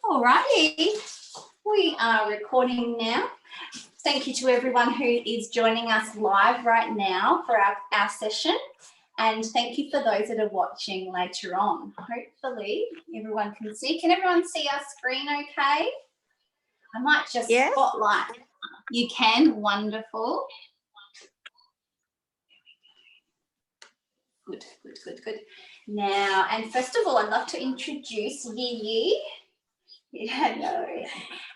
Alrighty, we are recording now. Thank you to everyone who is joining us live right now for our session. And thank you for those that are watching later on. Hopefully everyone can see. Can everyone see our screen okay? I might just spotlight. You can, wonderful. Good, good, good, good. Now, and first of all, I'd love to introduce Yi Ee, hello,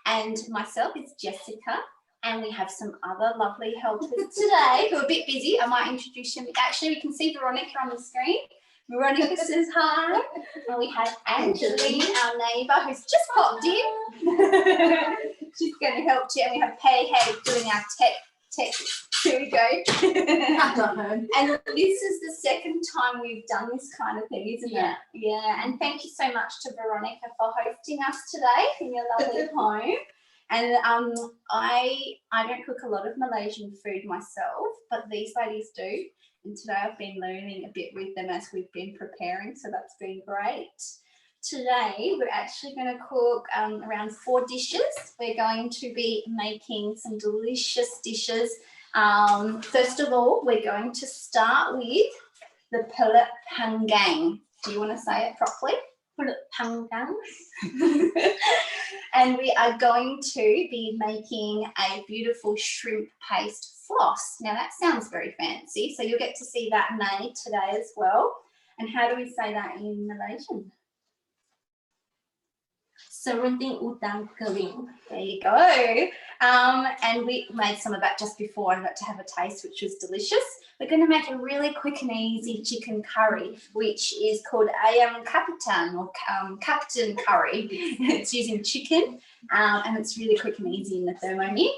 and myself is Jessica, and we have some other lovely helpers today who are a bit busy. I might introduce them. Actually, we can see Veronica on the screen. Veronica says hi. And we have Angeline, our neighbour, who's just popped in. She's going to help too. And we have Pei doing our tech. Here we go. And this is the second time we've done this kind of thing, isn't it? Yeah. And thank you so much to Veronica for hosting us today in your lovely home. And I don't cook a lot of Malaysian food myself, but these ladies do. And today I've been learning a bit with them as we've been preparing, so that's been great. Today we're actually going to cook around 4 dishes. We're going to be making some delicious dishes. First of all, we're going to start with the Pulut Panggang. Do you want to say it properly? Pulut Panggang. And we are going to be making a beautiful shrimp paste floss. Now that sounds very fancy, so you'll get to see that made today as well. And how do we say that in Malaysian? Serunding udang kering. There you go. And we made some of that just before and got to have a taste, which was delicious. We're going to make a really quick and easy chicken curry, which is called Ayam Kapitan or Kapitan curry. It's using chicken, and it's really quick and easy in the Thermomix.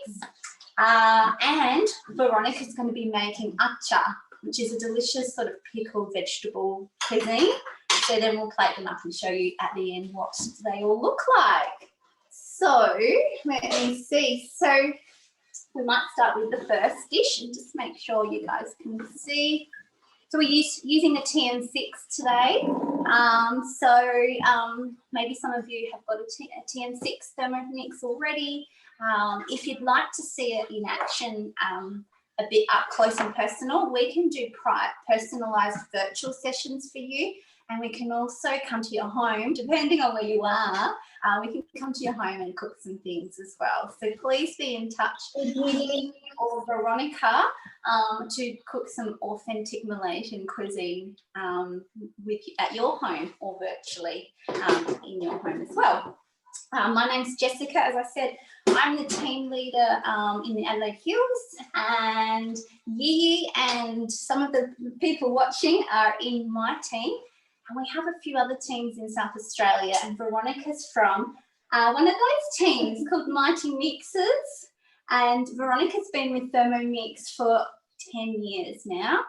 And Veronica's going to be making acar, which is a delicious sort of pickled vegetable cuisine. So then we'll plate them up and show you at the end what they all look like. So let me see. So we might start with the first dish and just make sure you guys can see. So we're using a TN6 today. Maybe some of you have got a TN6 Thermomix already. If you'd like to see it in action a bit up close and personal, we can do personalised virtual sessions for you. And we can also come to your home, depending on where you are, we can come to your home and cook some things as well. So please be in touch with me or Veronica to cook some authentic Malaysian cuisine at your home or virtually in your home as well. My name's Jessica, as I said. I'm the team leader in the Adelaide Hills, and Yi and some of the people watching are in my team. And we have a few other teams in South Australia, and Veronica's from one of those teams called Mighty Mixes. And Veronica's been with Thermomix for 10 years now.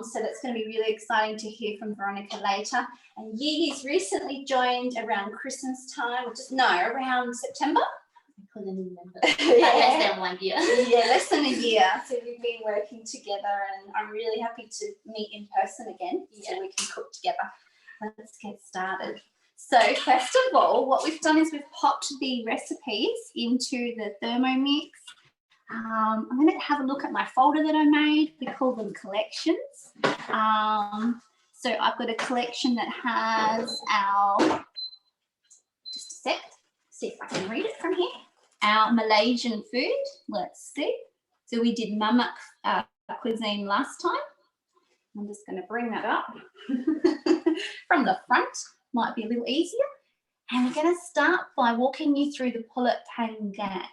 So that's going to be really exciting to hear from Veronica later. And Yi's recently joined around Christmas time, around September. I couldn't remember. Less than 1 year. Yeah, less than a year. So we've been working together, and I'm really happy to meet in person again so we can cook together. Let's get started. So first of all, what we've done is we've popped the recipes into the Thermomix. I'm going to have a look at my folder that I made. We call them collections. So I've got a collection that has just a sec, see if I can read it from here. Our Malaysian food, let's see. So we did Mamak cuisine last time. I'm just going to bring that up from the front, might be a little easier. And we're going to start by walking you through the Pulut Panggang.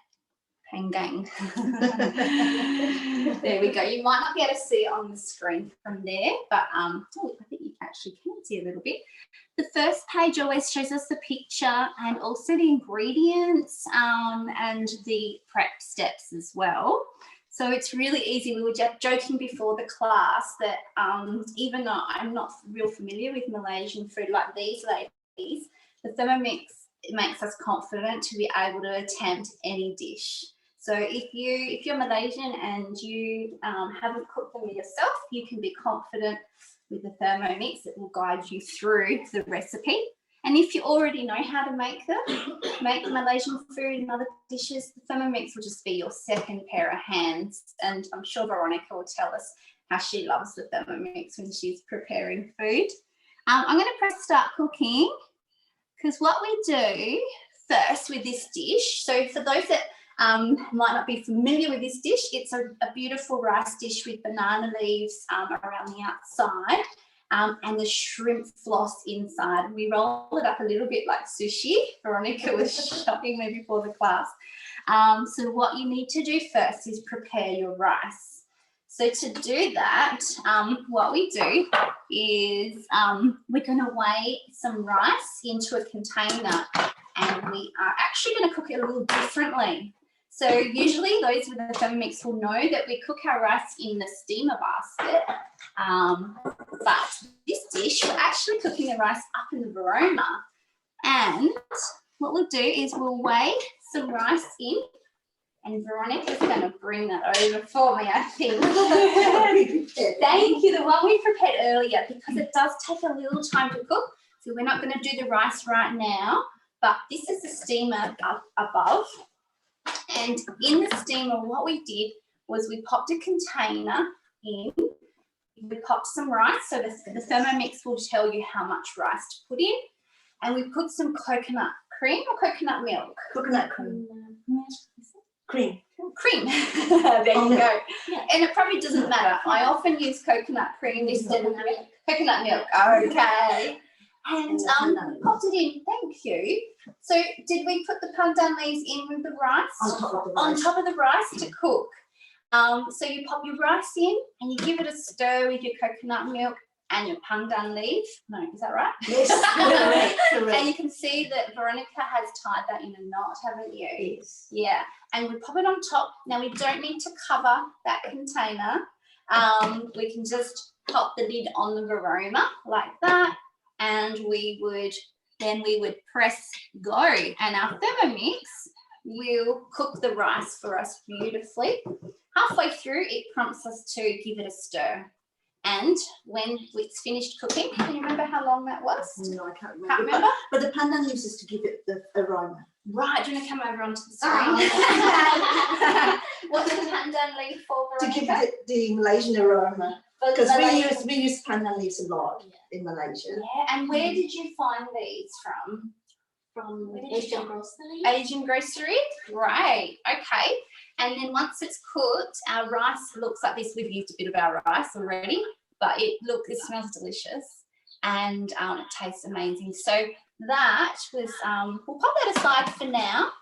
There we go. You might not be able to see it on the screen from there, but I think you actually can see a little bit. The first page always shows us the picture and also the ingredients and the prep steps as well. So it's really easy. We were just joking before the class that even though I'm not real familiar with Malaysian food like these ladies, the Thermomix makes us confident to be able to attempt any dish. So if you're Malaysian and you haven't cooked them yourself, you can be confident with the Thermomix. It will guide you through the recipe. And if you already know how to make them, make Malaysian food and other dishes, the Thermomix will just be your second pair of hands. And I'm sure Veronica will tell us how she loves the Thermomix when she's preparing food. I'm going to press start cooking because what we do first with this dish, so for those that might not be familiar with this dish, it's a beautiful rice dish with banana leaves around the outside and the shrimp floss inside. We roll it up a little bit like sushi. Veronica was showing me before the class. So what you need to do first is prepare your rice. So to do that, what we do is we're going to weigh some rice into a container, and we are actually going to cook it a little differently. So usually those with the Thermomix will know that we cook our rice in the steamer basket, but this dish we're actually cooking the rice up in the varoma. And what we'll do is we'll weigh some rice in. And Veronica's going to bring that over for me, I think. Thank you, the one we prepared earlier, because it does take a little time to cook. So we're not going to do the rice right now, but this is the steamer up above. And in the steamer, what we did was we popped a container in. We popped some rice, so the Thermomix will tell you how much rice to put in. And we put some coconut cream or coconut milk? Coconut cream. Cream. There you go. Yeah. And it probably doesn't matter. I often use coconut cream instead of coconut milk. Okay. And popped it in. Thank you. So did we put the pandan leaves in with the rice? On top of the rice to cook. So you pop your rice in and you give it a stir with your coconut milk and your pandan leaf. No, is that right? Yes, correct. And you can see that Veronica has tied that in a knot, haven't you? Yes. Yeah. And we pop it on top. Now we don't need to cover that container. We can just pop the lid on the varoma like that, and we would press go, and our Thermomix will cook the rice for us beautifully. Halfway through, it prompts us to give it a stir. And when it's finished cooking, can you remember how long that was? No, I can't remember. Can't remember? But the pandan leaves is to give it the aroma. Right, do you want to come over onto the screen? What's the pandan leaf for, Veronica? To give it the Malaysian aroma. Because we use pandan leaves a lot in Malaysia. Yeah, and where did you find these from? From Asian grocery. Asian grocery? Great, okay. And then once it's cooked, our rice looks like this. We've used a bit of our rice already, but it smells delicious and it tastes amazing. So that was, we'll pop that aside for now.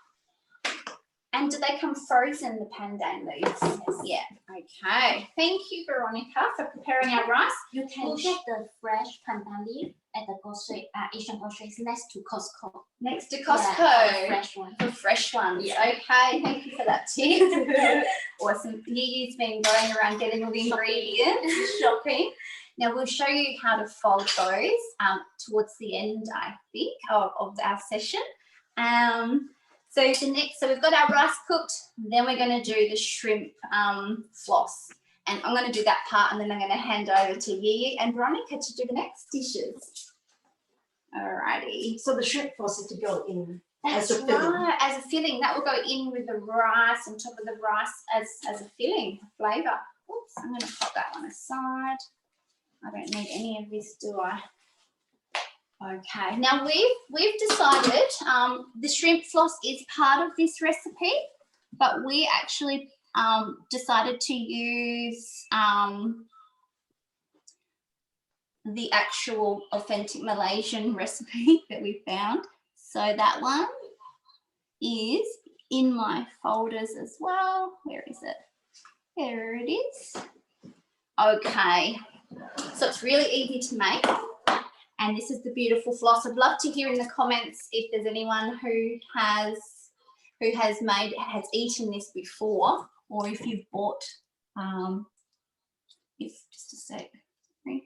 And do they come frozen, the pandan leaves? Yes. Yeah. Okay. Thank you, Veronica, for preparing our rice. You can get the fresh pandan leaf at the grocery, Asian groceries next to Costco. Next to Costco. Yeah, fresh one. The fresh ones. Yeah. Okay. Thank you for that tip. Awesome. Yi's been going around getting all the ingredients, shopping. Now we'll show you how to fold those towards the end, I think, of our session. So we've got our rice cooked, then we're going to do the shrimp floss. And I'm going to do that part, and then I'm going to hand over to Yi and Veronica to do the next dishes. Alrighty. So the shrimp floss is to go in That's as a filling. right, as a filling. That will go in with the rice, on top of the rice as a filling, flavour. Oops, I'm going to pop that one aside. I don't need any of this, do I? Okay, now we've decided the shrimp floss is part of this recipe, but we actually decided to use the actual authentic Malaysian recipe that we found. So that one is in my folders as well. Where is it? There it is. Okay, so it's really easy to make. And this is the beautiful floss. I'd love to hear in the comments if there's anyone who has eaten this before, or if you've bought, just a sec. I'd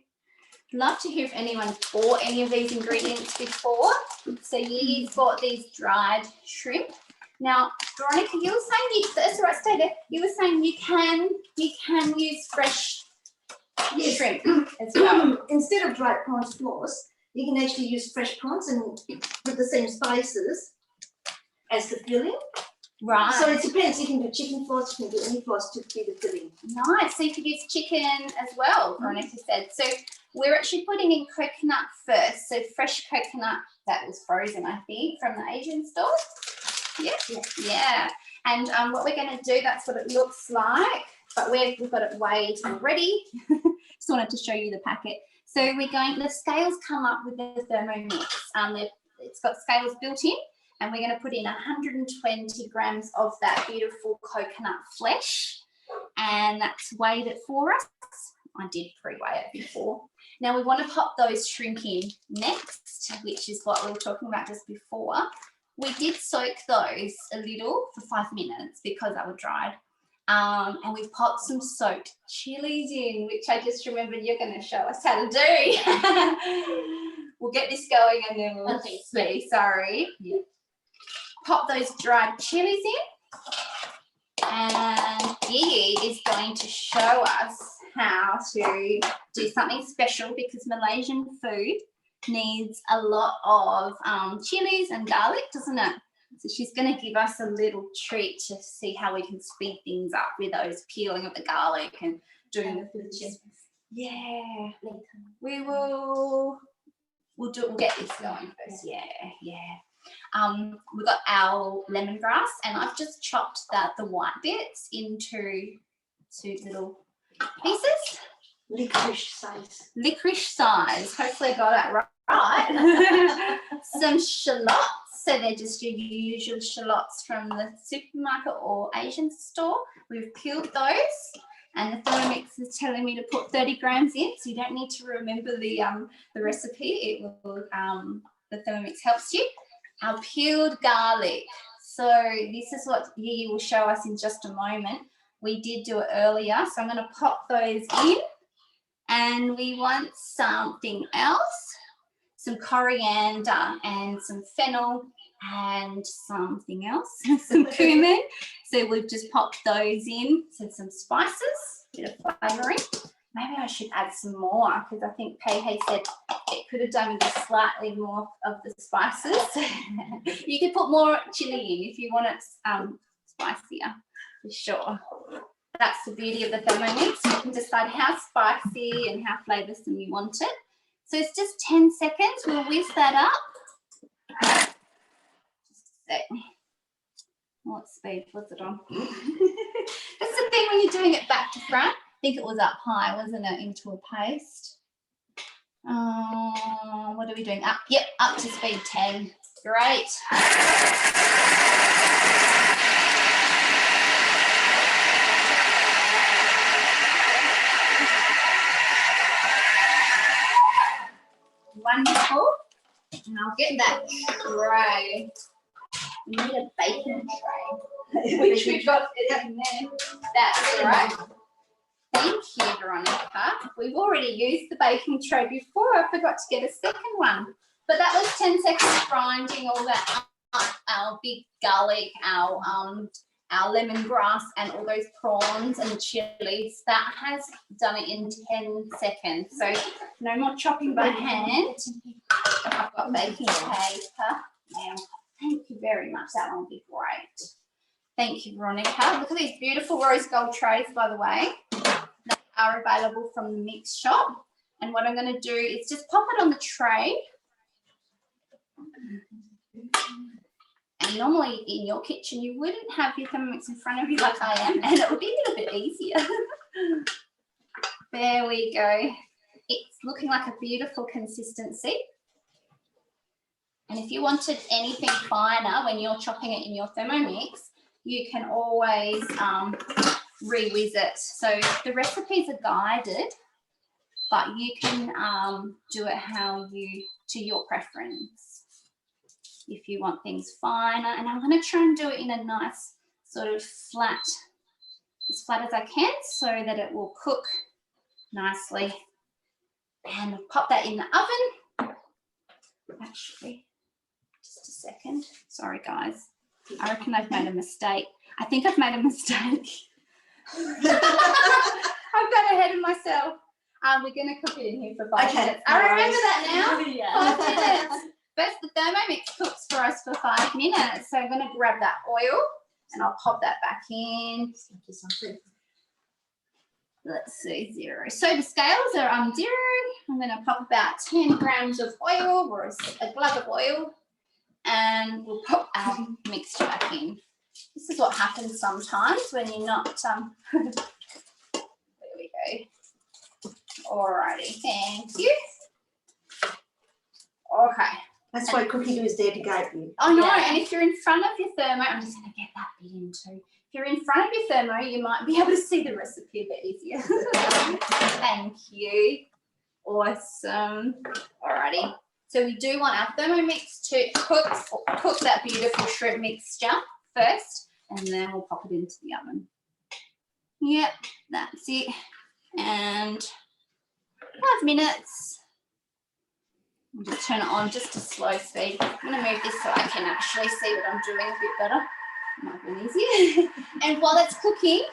love to hear if anyone bought any of these ingredients before. So Yi's bought these dried shrimp. Now, Veronica, you were saying that's right, stay there. You were saying you can use fresh shrimp as well. Instead of dried prawn floss, you can actually use fresh prawns and put the same spices as the filling. Right. So it depends. You can do chicken floss, you can do any floss to be the filling. Nice. So you could use chicken as well, Veronica said. So we're actually putting in coconut first. So fresh coconut that was frozen, I think, from the Asian store. Yeah. And what we're going to do, that's what it looks like. But we've got it weighed already. Just wanted to show you the packet. So we're going, the scales come up with the Thermomix. It's got scales built in, and we're going to put in 120 grams of that beautiful coconut flesh, and that's weighed it for us. I did pre-weigh it before. Now we want to pop those shrimp in next, which is what we were talking about just before. We did soak those a little for 5 minutes because they were dried. And we've popped some soaked chilies in, which I just remembered you're going to show us how to do. We'll get this going and then we'll see. Sorry. Yeah. Pop those dried chilies in. And Yi is going to show us how to do something special because Malaysian food needs a lot of chilies and garlic, doesn't it? So she's going to give us a little treat to see how we can speed things up with those peeling of the garlic and doing the food. Yeah, we'll get this going first. Yeah. We've got our lemongrass, and I've just chopped the white bits into 2 little pieces. Licorice size. Licorice size. Hopefully I got it right. Some shallots. So they're just your usual shallots from the supermarket or Asian store. We've peeled those, and the Thermomix is telling me to put 30 grams in, so you don't need to remember the recipe. It will the Thermomix helps you. Our peeled garlic. So this is what Yi will show us in just a moment. We did do it earlier, so I'm going to pop those in, and we want something else. Some coriander and some fennel and something else, some cumin. So we've just popped those in, so some spices, a bit of flavouring. Maybe I should add some more because I think Pei said it could have done with just slightly more of the spices. You could put more chilli in if you want it spicier, for sure. That's the beauty of the Thermomix. You can decide how spicy and how flavoursome you want it. So it's just 10 seconds. We'll whisk that up. Just a sec. What speed was it on? That's the thing when you're doing it back to front. I think it was up high, wasn't it, into a paste? What are we doing? Up, yep, up to speed 10. Great. Wonderful. And I'll get that tray. We need a baking tray, which we've got in there. That's right. Thank you, Veronica. We've already used the baking tray before. I forgot to get a second one. But that was 10 seconds grinding all that up, our big garlic, our lemongrass and all those prawns and chilies. That has done it in 10 seconds. So no more chopping by hand. I've got baking paper. Yeah. Thank you very much. That one will be great. Thank you, Veronica. Look at these beautiful rose gold trays, by the way. They are available from the Mix shop. And what I'm going to do is just pop it on the tray. And normally in your kitchen, you wouldn't have your Thermomix in front of you like I am, and it would be a little bit easier. There we go. It's looking like a beautiful consistency. And if you wanted anything finer when you're chopping it in your Thermomix, you can always re-whiz it. So the recipes are guided, but you can do it to your preference. If you want things finer, and I'm going to try and do it in a nice sort of flat, as flat as I can, so that it will cook nicely. And I'll pop that in the oven. Actually, just a second. Sorry, guys. I reckon I've made a mistake. I think I've made a mistake. I've got ahead of myself. We're going to cook it in here for 5 Okay, minutes. I remember that now. Yeah. 5 minutes. First, the Thermomix cooks for us for 5 minutes. So I'm going to grab that oil and I'll pop that back in. Let's see, 0. So the scales are 0. I'm going to pop about 10 grams of oil or a glove of oil, and we'll pop our mixture back in. This is what happens sometimes when you're not. There we go. Alrighty, thank you. Okay. That's why Cookie Doo is there to guide you. Oh no, Yeah. and if you're in front of your thermo, I'm just going to get that bit in too. If you're in front of your thermo, you might be able to see the recipe a bit easier. Thank you. Awesome. Alrighty. So we do want our Thermomix to cook that beautiful shrimp mixture first, and then we'll pop it into the oven. Yep, that's it. And 5 minutes. I'll just turn it on just to slow speed. I'm going to move this so I can actually see what I'm doing a bit better. Might be easier. And while it's cooking,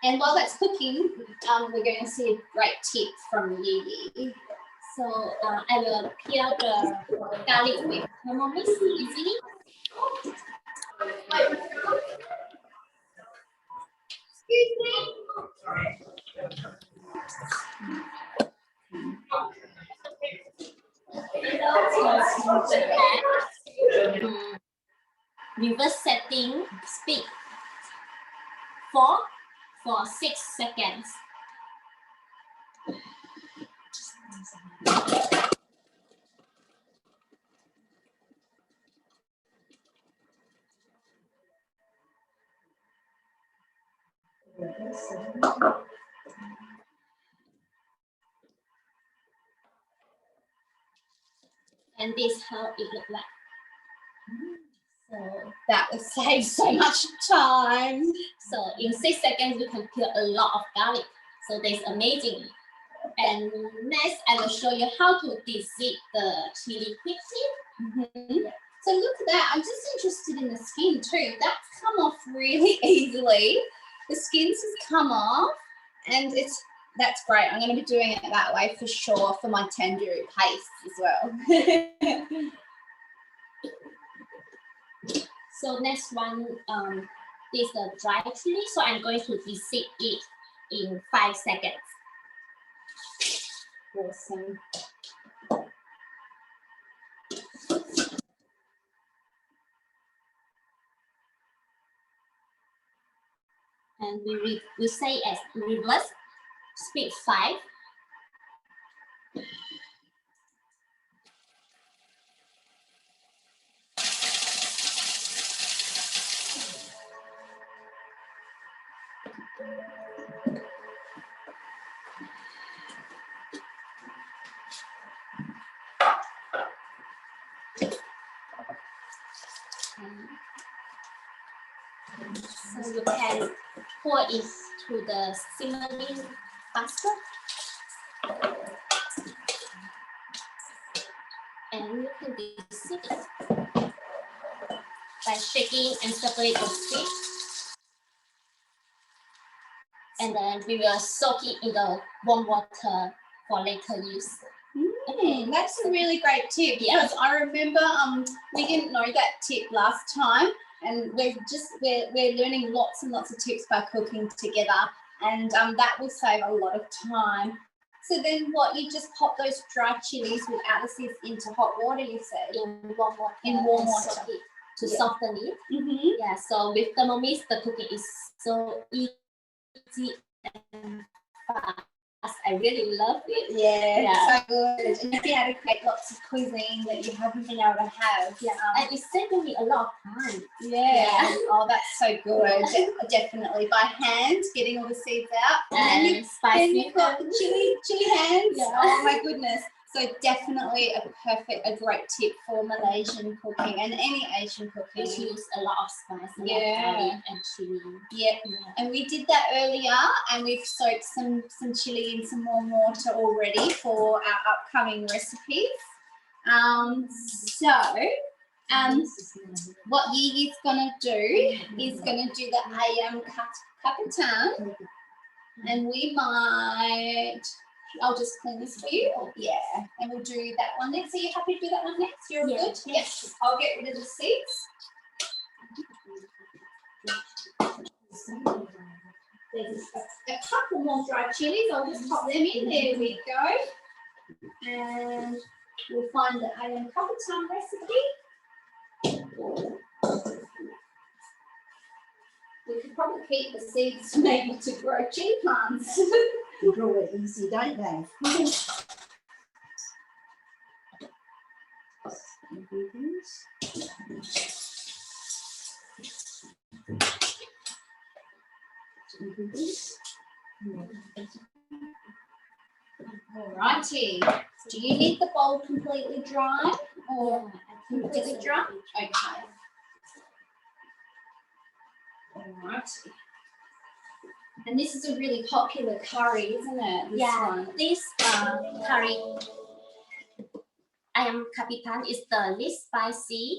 and while that's cooking, we're going to see a great tip from Yi Ee. So I will peel the garlic with Thermomix easily. Excuse me. Reverse setting speed for 6 seconds. And this is how it looks like. So That will save so much time. So in 6 seconds, we can peel a lot of garlic. So that's amazing. And next, I will show you how to de-zip the chili quickly. So look at that. I'm just interested in the skin too. That's come off really easily. The skin's just come off, and that's great. I'm going to be doing it that way for sure for my tandoori paste as well. So next one is the dry chili. So I'm going to de-zip it in 5 seconds. Awesome. And we say as reverse speed 5. So you can pour it to the simmering basket. And you can de-zip it by shaking and separate the skin. And then we will soak it in the warm water for later use. That's a really great tip, because I remember we didn't know that tip last time, and we're learning lots and lots of tips by cooking together, and that will save a lot of time. So then what, you just pop those dry chilies without the seeds into hot water, you said? In warm water. In warm and water. soak it to soften it. Mm-hmm. Yeah, so with Thermomix, the cooking is so easy and fast. I really love it. Yeah, so good. And you've been able to create lots of cuisine that you haven't been able to have. Yeah, and it's saving me a lot of time. Yeah. Oh, that's so good. Definitely. By hand, getting all the seeds out. And then spicy. you've got the chili hands. Yeah. Oh my goodness. So definitely a great tip for Malaysian cooking and any Asian cooking. Which use a lot of spice, a lot of Yeah. garlic and chili. Yeah. And we did that earlier, and we've soaked some chili in some warm water already for our upcoming recipes. So What Yi is gonna do is gonna do the ayam kapitan, and we might. I'll just clean this for you. Yeah, and we'll do that one next. Are you happy to do that one next? You're Yeah. good. Yes. I'll get rid of the seeds. There's a couple more dried chilies. I'll just pop them in. There we go. And we'll find the ayam kapitan recipe. We could probably keep the seeds maybe to grow chili plants. They grow it easy, don't they? Alrighty. Do you need the bowl completely dry or completely dry? Okay. Alrighty. And this is a really popular curry, isn't it? This one. This curry Ayam Kapitan is the least spicy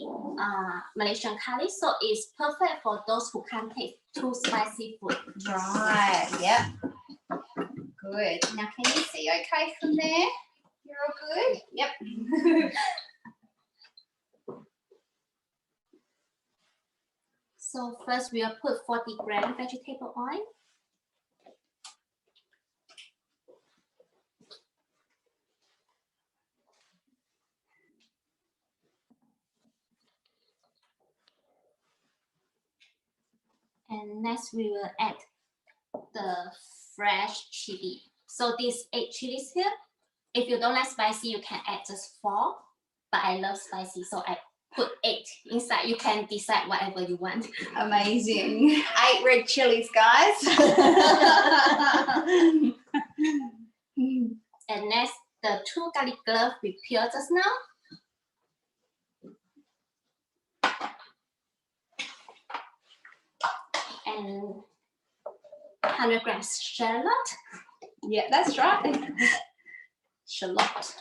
Malaysian curry, so it's perfect for those who can't take too spicy food. Right, yep. Good. Now can you see okay from there? You're all good? Yep. So first we will put 40 grams vegetable oil. And next we will add the fresh chili. So these 8 chilies here, if you don't like spicy, you can add just 4. But I love spicy, so I put 8 inside. You can decide whatever you want. Amazing. 8 red chilies, guys. And next, the 2 garlic cloves we peeled just now. And 100 grams shallot. Yeah, that's right. Shallot.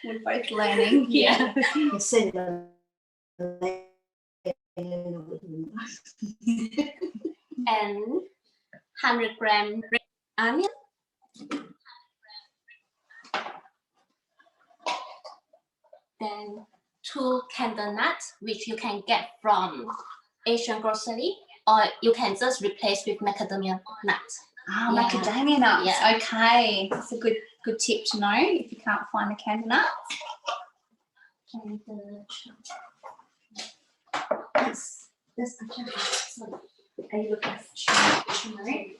We're both learning. Yeah. You see the And 100 grams red onion. Then 2 candle nuts, which you can get from Asian grocery, or you can just replace with macadamia nuts. Oh, Yeah. macadamia nuts. Yeah. Okay, that's a good tip to know if you can't find the candle nuts. And Are you looking for tray?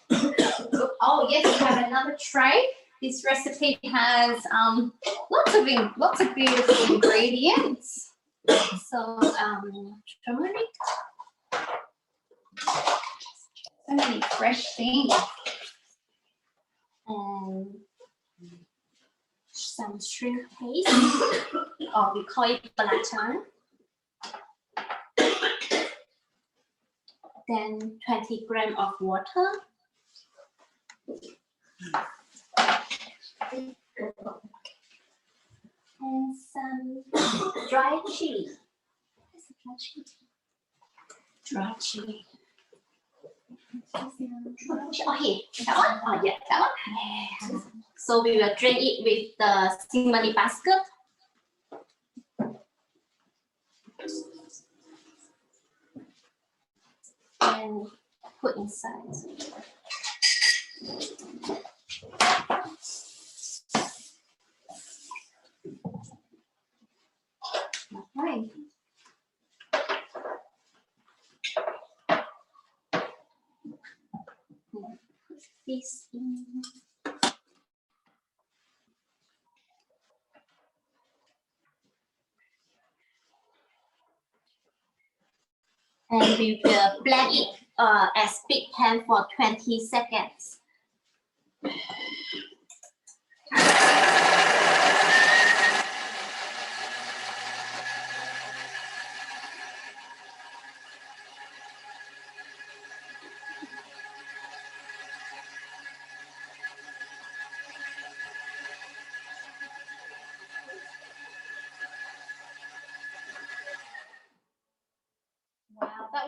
Oh yes, we have another tray. This recipe has lots of beautiful ingredients. so turmeric, So many fresh things. and some shrimp paste, or we call it belacan. Then 20 grams of water. And some dried chili. Dried chili. Oh, here, that one? Oh, yeah, that one. Yeah. So we will drain it with the simmering basket. And put inside. Okay. Put this in. And we will blend it at speed pan for 20 seconds.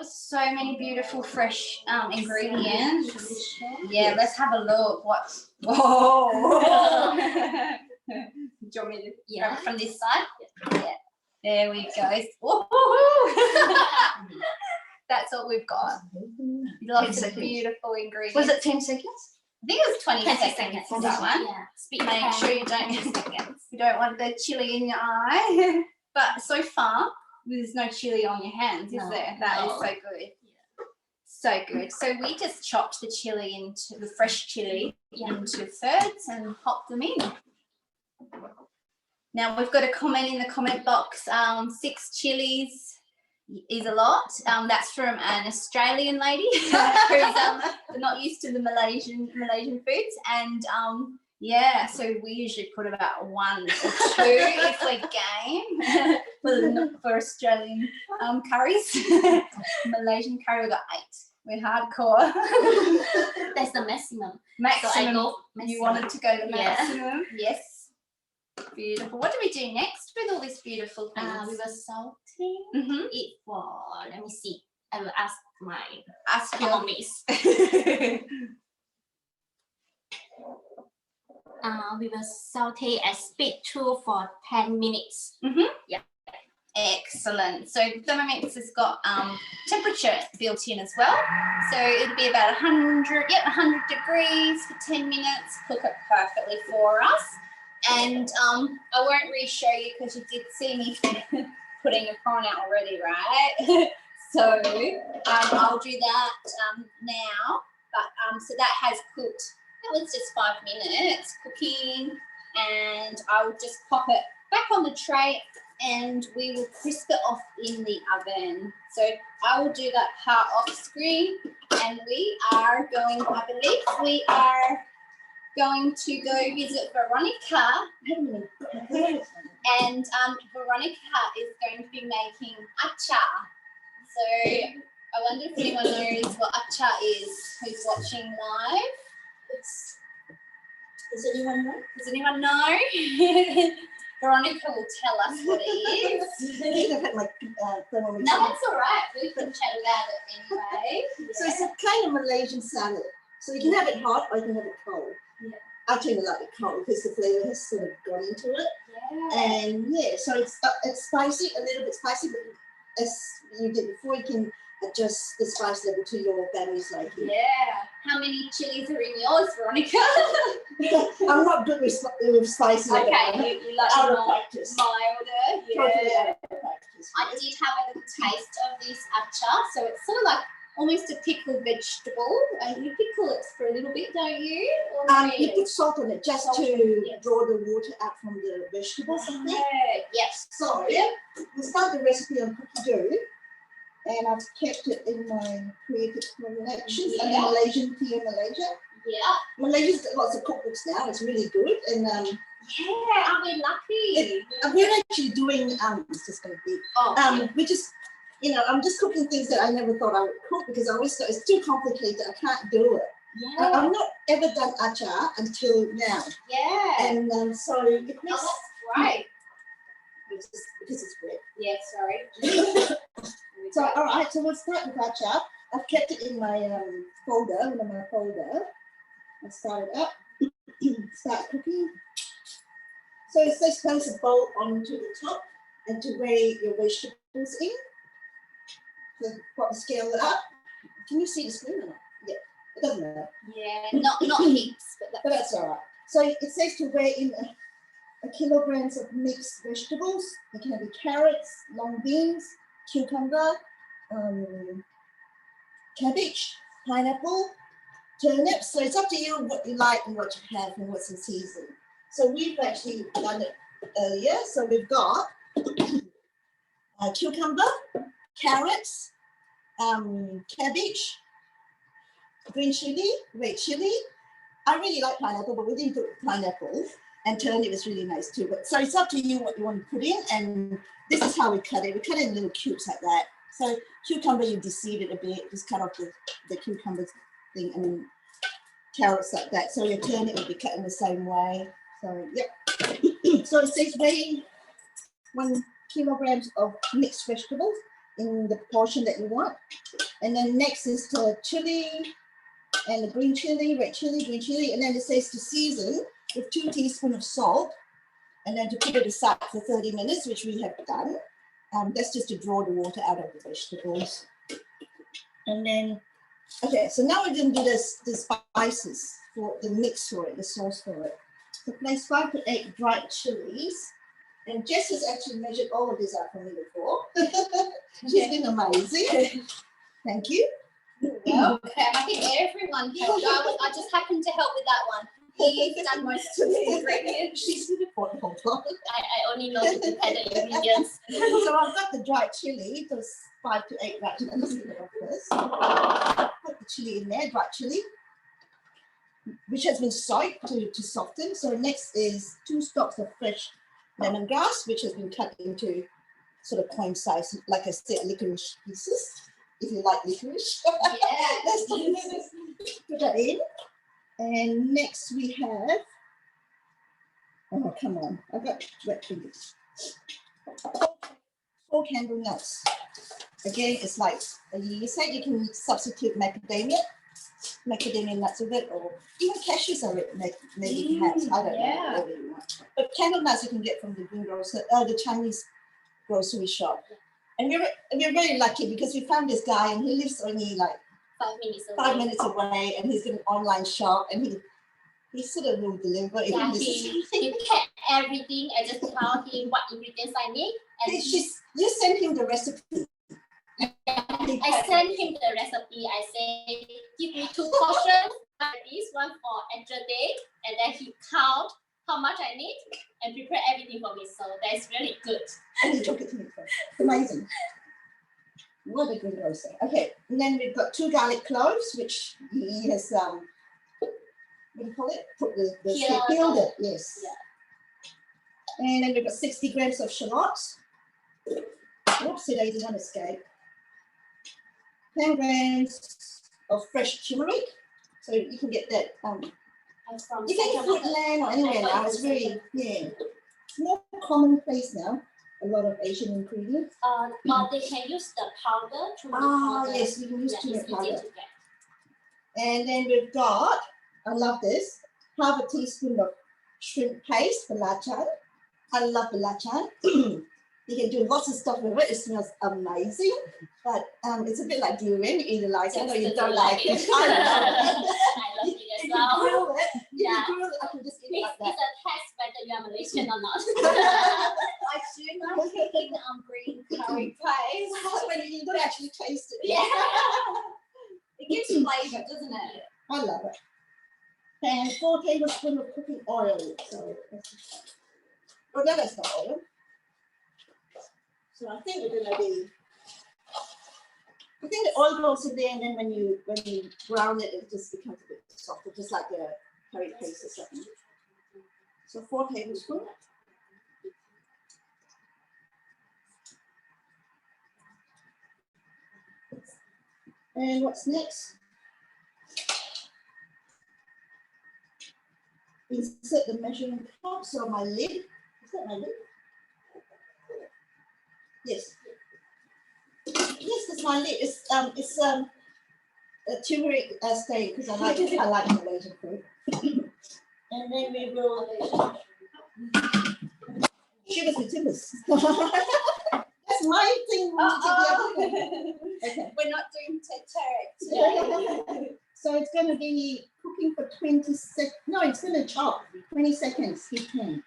was so many beautiful fresh ingredients. Yeah, let's have a look. What? Whoa! Do you want me to grab it from this side? Yeah. There we go. Woo-hoo-hoo. That's what we've got. Lots of beautiful ingredients. Was it 10 seconds? I think it was 20 seconds for that one. Yeah. Make sure you don't want the chili in your eye. But so far, there's no chili on your hands, is there? That is so good. Yeah. So good. So we just chopped the chili into the fresh chili into thirds and popped them in. Now we've got a comment in the comment box. 6 chilies is a lot. That's from an Australian lady who's not used to the Malaysian foods, and yeah, so we usually put about 1 or 2 if we're game for Australian curries. Malaysian curry, we got 8. We're hardcore. That's the maximum. Maximum. You wanted to go to maximum? Yes. Beautiful. What do we do next with all these beautiful things? We will sauteing it for, let me see. I will ask your Thermomix. We will saute at speed 2 for 10 minutes. Yeah. Excellent. So Thermomix has got temperature built in as well. So it'll be about 100 degrees for 10 minutes. Cook it perfectly for us. And I won't re-show you because you did see me putting a prawn out already, right? So I'll do that now. But so that has cooked. That was just 5 minutes cooking, and I will just pop it back on the tray, and we will crisp it off in the oven. So I will do that part off screen, and we are going. I believe we are going to go visit Veronica. And Veronica is going to be making acar. So I wonder if anyone knows what acar is, who's watching live. Does anyone know? Does anyone know? Veronica will tell us what it is. You can have my Thermomix. No, that's all right. We can chat about it anyway. So it's a kind of Malaysian salad. So you can have it hot or you can have it cold. Yeah. I tend to like it cold because the flavour has sort of gone into it. Yeah. And yeah, so it's spicy, a little bit spicy, but as you did before, you can adjust the spice level to your family's liking. Yeah. How many chilies are in yours, Veronica? I'm not good with spicy. Okay, you like out more of practice. milder. Yeah. Totally out of practice. I did have a little taste of this acar, so it's sort of like almost a pickled vegetable. You pickle it for a little bit, don't you? You put salt on it just to draw the water out from the vegetables. Yes. So yeah, we start the recipe on cookie dough, and I've kept it in my creative collections. I'm Malaysian here in Malaysia. Yeah. Malaysia's got lots of cookbooks now. It's really good, and yeah, aren't we lucky? We're actually doing it's just going to be we just. You know, I'm just cooking things that I never thought I would cook because I always thought it's too complicated. I can't do it. Yeah. I've not ever done acar until now. Yeah. And so it makes that's great. Because it's wet. Yeah, sorry. So all right, so we'll start with acar. I've kept it in my folder, one of my folder. I start it up, start cooking. So it says place a bowl onto the top and to weigh your vegetables in. So proper scale it up. Can you see the screen or not? Yeah, it doesn't matter. Yeah, not heaps, but that's all right. So it says to weigh in a kilograms of mixed vegetables. It can be carrots, long beans, cucumber, cabbage, pineapple, turnips. So it's up to you what you like and what you have and what's in season. So we've actually done it earlier. So we've got cucumber, carrots, cabbage, green chili, red chili. I really like pineapple, but we didn't put pineapple. And turnip is really nice too. But so it's up to you what you want to put in. And this is how we cut it. We cut it in little cubes like that. So cucumber, you deseed it a bit, just cut off the cucumber thing, and then carrots like that. So your turnip will be cut in the same way. So yep. So it says weigh 1 kilograms of mixed vegetables. in the portion that you want. And then next is the chili and the green chili, red chili, green chili. And then it says to season with 2 teaspoons of salt. And then to put it aside for 30 minutes, which we have done. That's just to draw the water out of the vegetables. And then, okay, so now we're going to do the spices for the mix for it, the sauce for it. So place 5 to 8 dried chilies. And Jess has actually measured all of this out for me before. She's been amazing. Thank you. Well, I think everyone helped. I just happened to help with that one. He's done most of the ingredients. She's been important the whole time. I only know to prepare the ingredients. So I've got the dried chili, those 5 to 8 dried chili. Let's get it off first. Put the chili in there, dried chili, which has been soaked to soften. So next is 2 stalks of fresh lemongrass, which has been cut into sort of coin size, like I said, licorice pieces, if you like licorice. Yeah. Let's put that in. And next we have, oh, come on, I've got wet fingers. 4 candle nuts. Again, it's like you said, you can substitute macadamia nuts with it, or even cashews are it, maybe perhaps, I don't know, whatever you want. But candle nuts you can get from the green grocery, the Chinese grocery shop. And we're very lucky because we found this guy and he lives only like 5 minutes away. 5 minutes away, and he's got an online shop, and he sort of will deliver. Yeah, he packed everything. I just tell him what ingredients I need, and You send him the recipe. I send him the recipe. I say, give me 2 portions, this one for extra day, and then he count how much I need and prepare everything for me. So that's really good. And he took it to me first. Amazing. What a good roaster. Okay, and then we've got 2 garlic cloves, which he has, what do you call it? Put the peeled it, yes. Yeah. And then we've got 60 grams of shallots. Oops, it doesn't want to escape. 10 grams of fresh turmeric. So you can get that, you can get Fruitland or anywhere now. It's very, it's more commonplace now. A lot of Asian ingredients. Or they can use the powder. Powder. Yes, you can use turmeric it's easy powder. to get. And then we've got, I love this, half a teaspoon of shrimp paste, belacan. I love belacan. You can do lots of stuff with it. It smells amazing, but it's a bit like durian. You either like it or you don't like it. I love it. I love it as well. Grill it. You Yeah. can grill it. I can just eat it like It's that. a test whether you are Malaysian or not. I do like eating green curry paste. When you don't actually taste it. Yeah. It gives flavour, doesn't it? I love it. And 4 tablespoons of cooking oil. So, oh no, that's not oil. So I think we're gonna be. I think the oil goes in there, and then when you brown it, it just becomes a bit softer, just like a curry paste or something. So 4 tablespoons. And what's next? Insert the measuring cup. So my lid. Is that my lid? Yes. Yes, that's my lid. It's a turmeric stain because I like Malaysian food. And then we will shivers with timbers. That's my thing. Okay. We're not doing turmeric today. So it's going to be cooking for 20 seconds. No, it's going to chop 20 seconds. Heat 10.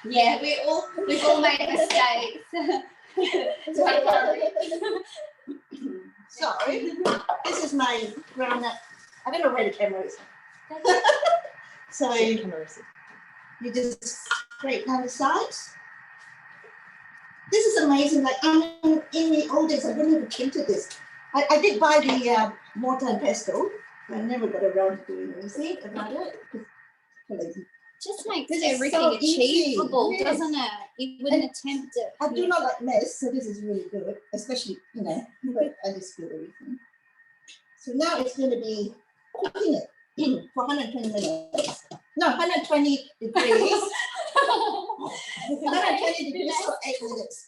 Yeah, we've all made mistakes. So this is my groundnut. I don't know where the camera is. So you just scrape down the sides. This is amazing. Like in the old days, I wouldn't have attempted this. I did buy the mortar and pestle, I never got around to doing anything about it. Lazy. Just makes This is everything so easy. achievable, Yes. doesn't it? You wouldn't attempt it. I do not like mess, so this is really good, especially, but I just feel everything. So now it's going to be cooking it for 120 minutes. No, 120 degrees. 120 degrees for 8 minutes.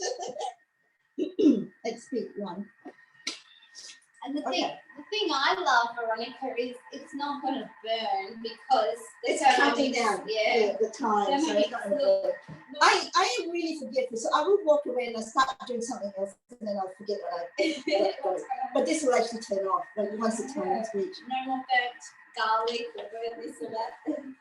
Let's pick one. And the Okay. thing I love, Veronica, is it's not going to burn because It's counting down the time. So it's not going to burn. I am really forgetful, so I will walk away and I start doing something else, and then I'll forget what I've done. But this will actually turn off once the time is reached. No more burnt garlic or burnt this or that. Okay.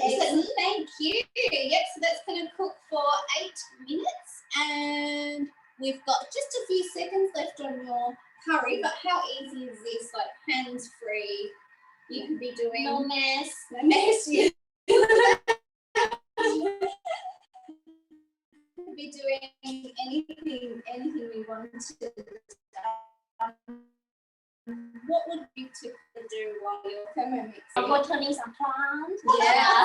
Excellent, thank you. Yep, so that's going to cook for 8 minutes, and we've got just a few seconds left on your curry. But how easy is this? Like hands free, you could be doing No mess. no mess. You could be doing anything we wanted. What would you typically do while you're Thermomixing? Watering some plants. Yeah.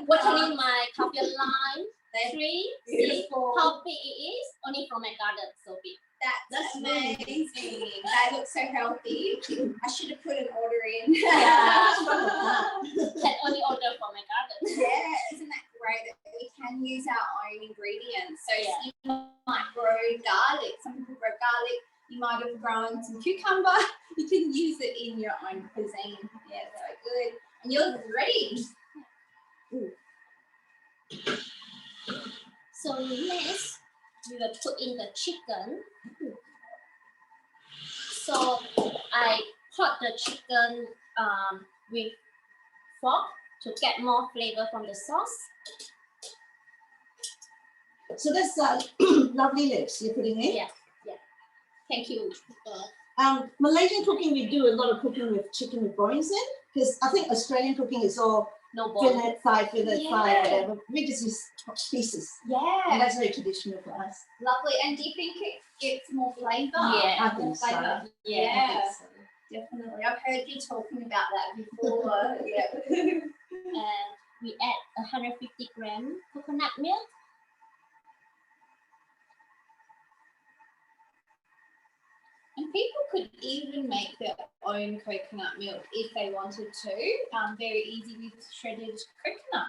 Watering my coffee line. Tree. See Beautiful. how big it is? Only from my garden, so big. That's amazing. They look so healthy. I should have put an order in. Yeah. Can only order from my garden. Yeah, isn't that great that we can use our own ingredients? So Yeah. you might grow garlic. Some people grow garlic. You might have grown some cucumber. You can use it in your own cuisine. Yeah, so good. And you're ready. So next, we will put in the chicken. So I cut the chicken with fork to get more flavor from the sauce. So that's lovely legs you're putting in. Yeah. Thank you. Malaysian cooking, we do a lot of cooking with chicken with bones in, because I think Australian cooking is all No bone. fillet, thigh, Yeah. whatever. We just use pieces, and Yeah, that's very traditional for us. lovely. And do you think it gets more flavour? Yeah, I think so. Flavour. Yeah. I think so. Definitely. I've heard you talking about that before. Yeah. And we add 150 gram coconut milk. And people could even make their own coconut milk if they wanted to. Very easy with shredded coconut.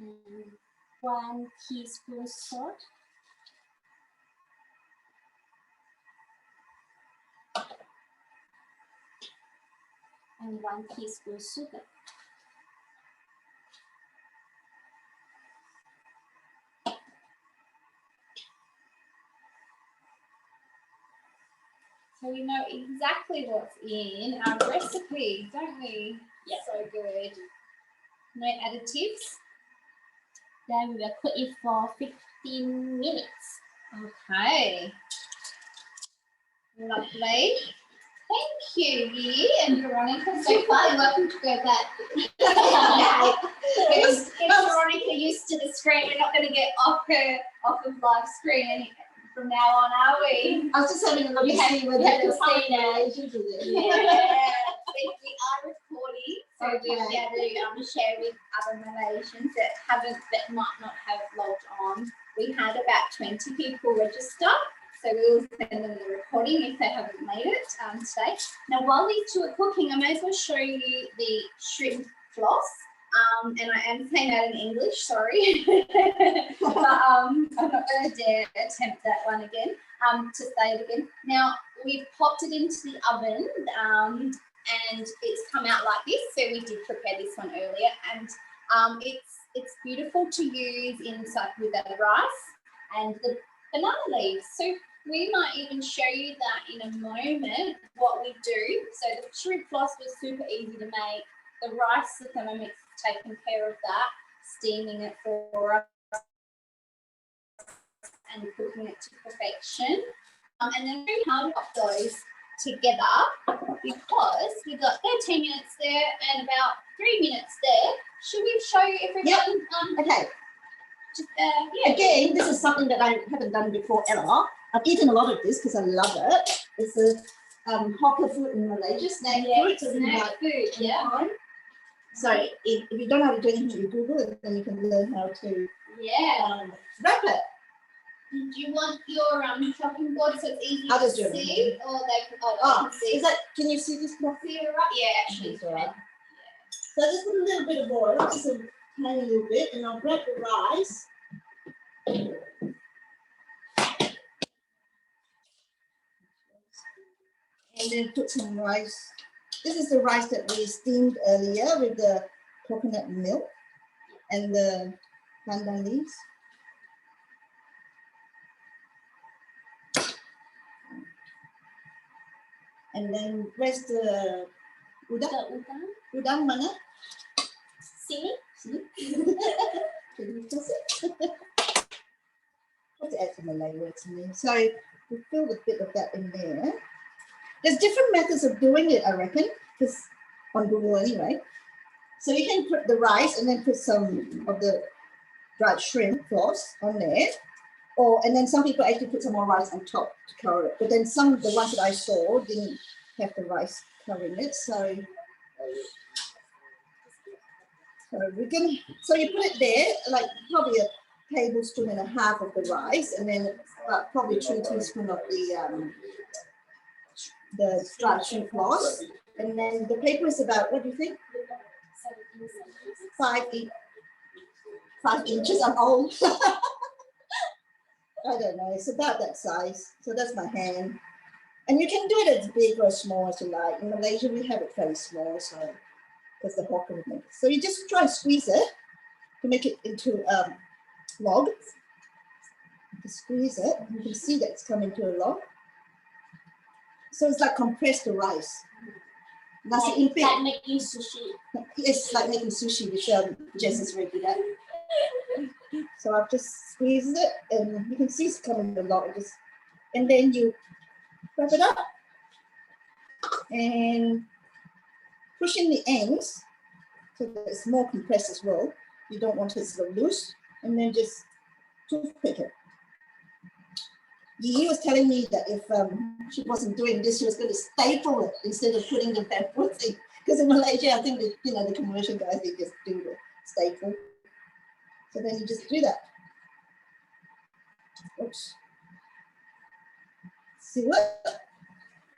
And 1 teaspoon salt. And 1 teaspoon sugar. So we know exactly what's in our recipe, don't we? Yeah. So good. No additives. Then we will cook it for 15 minutes. Okay. Lovely. Thank you, Yi and Veronica. So far, you're welcome to go back. Get Veronica used to the screen. We're not going to get off of live screen from now on, are we? I was just having a look You to have- see you whether have to there's say that. Malaysians with it. Yeah. We are recording, so we Okay. share share with other Malaysians that might not have logged on. We had about 20 people register, so we will send them the recording if they haven't made it today. Now, while these two are cooking, I may as well show you the shrimp floss. And I am saying that in English, sorry. But I'm not going to dare attempt that one again, to say it again. Now, we've popped it into the oven, and it's come out like this. So we did prepare this one earlier, and it's beautiful to use inside with the rice and the banana leaves. So we might even show you that in a moment, what we do. So the shrimp floss was super easy to make. The rice, the Thermomix taken care of that, steaming it for us and cooking it to perfection. And then we held up those together because we got 13 minutes there and about 3 minutes there. Should we show you everyone? Okay. Just, yeah. Again, this is something that I haven't done before ever. I've eaten a lot of this because I love it. It's hawker food in Malaysia, snack food. So snack food, yeah. So if you don't know how to do anything, you Google it, then you can learn how to wrap it. Do you want your chopping board so it's easy I'll to just do it. see? Or they can, can see. Is that, can you see this properly? Yeah, actually. So I just put a little bit of oil, just a tiny little bit, and I'll grab the rice. And then put some rice. This is the rice that we steamed earlier with the coconut milk and the pandan leaves. And then where's the udang? Udang mana? Sini. See? Can you toss it? Have to add some Malay words in there. So we fill a bit of that in there. There's different methods of doing it, I reckon, because on Google anyway. So you can put the rice and then put some of the dried shrimp floss on there. And then some people actually put some more rice on top to cover it. But then the ones that I saw didn't have the rice covering it. So you put it there, like probably a tablespoon and a half of the rice, and then probably 2 teaspoons of the dried shrimp floss. And then the paper is about, what do you think? 5 inches. I'm old. I don't know, it's about that size. So that's my hand. And you can do it as big or small as you like. In Malaysia, we have it very small, so because the hawker would make it. So you just try and squeeze it to make it into a log. You squeeze it, you can see that it's coming to a log. So it's like compressed the rice. Like making sushi. It's like making sushi, which Jess is very good at. So I've just squeezed it, and you can see it's coming a lot. And then you wrap it up and push in the ends so that it's more compressed as well. You don't want it so loose, and then just toothpick it. Yi was telling me that if she wasn't doing this, she was going to staple it instead of putting the backwards in. Because in Malaysia, I think that, the commercial guys, they just do the staple. So then you just do that. Oops. See what?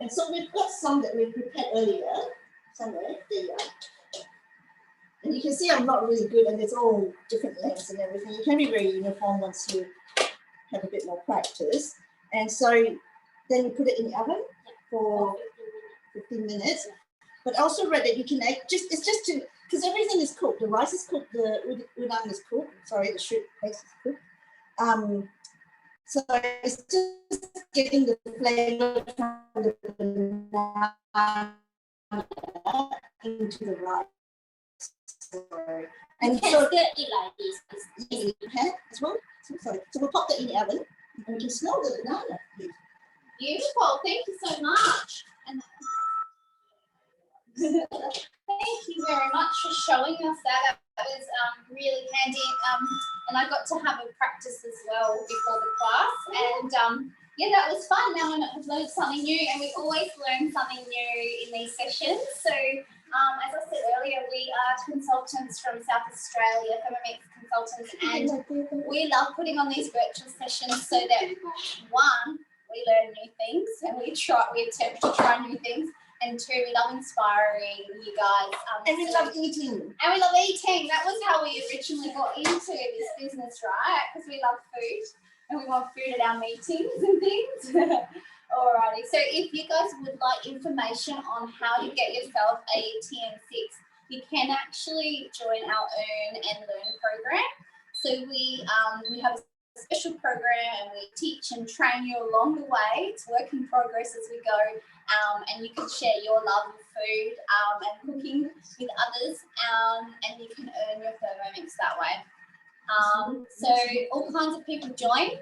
And so we've got some that we prepared earlier, somewhere. There you are. And you can see I'm not really good, and it's all different lengths and everything. You can be very uniform once you have a bit more practice. And so then you put it in the oven for 15 minutes. But I also read that you can it's just to, because everything is cooked. The rice is cooked, the udang is cooked. Sorry, the shrimp paste is cooked. So it's just getting the flavor from the banana into the rice. And you can so still eat like this. you can as well. So we'll pop that in the oven, and we can smell the banana. Beautiful. Thank you so much. And thank you very much for showing us that. That was really handy. And I got to have a practice as well before the class. And yeah, that was fun. Now I've learned something new, and we always learn something new in these sessions. So as I said earlier, we are consultants from South Australia, Thermomix consultants, and we love putting on these virtual sessions so that, one, we learn new things and we attempt to try new things, and two, we love inspiring you guys. And we love eating. And we love eating. That was how we originally got into this business, right? Because we love food and we want food at our meetings and things. Alrighty, so if you guys would like information on how to get yourself a TN6, you can actually join our Earn and Learn program. So we have a special program, and we teach and train you along the way. It's work in progress as we go, and you can share your love of food and cooking with others, and you can earn your Thermomix that way. So all kinds of people join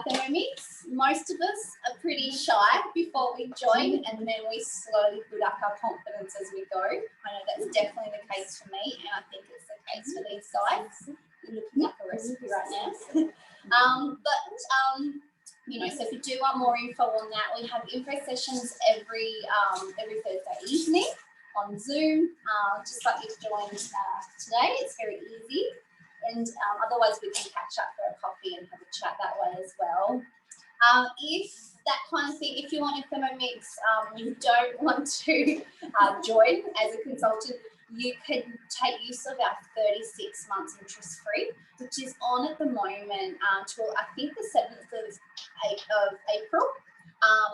Thermomix. Most of us are pretty shy before we join, and then we slowly build up our confidence as we go. I know that's definitely the case for me, and I think it's the case for these sites. You're looking up a recipe right now. But So if you do want more info on that, we have info sessions every Thursday evening on Zoom, just like you've joined today. It's very easy. And otherwise we can catch up for a coffee and have a chat that way as well. If that kind of thing, if you want your Thermomix, you don't want to join as a consultant, you can take use of our 36 months interest free, which is on at the moment till I think the 7th of April.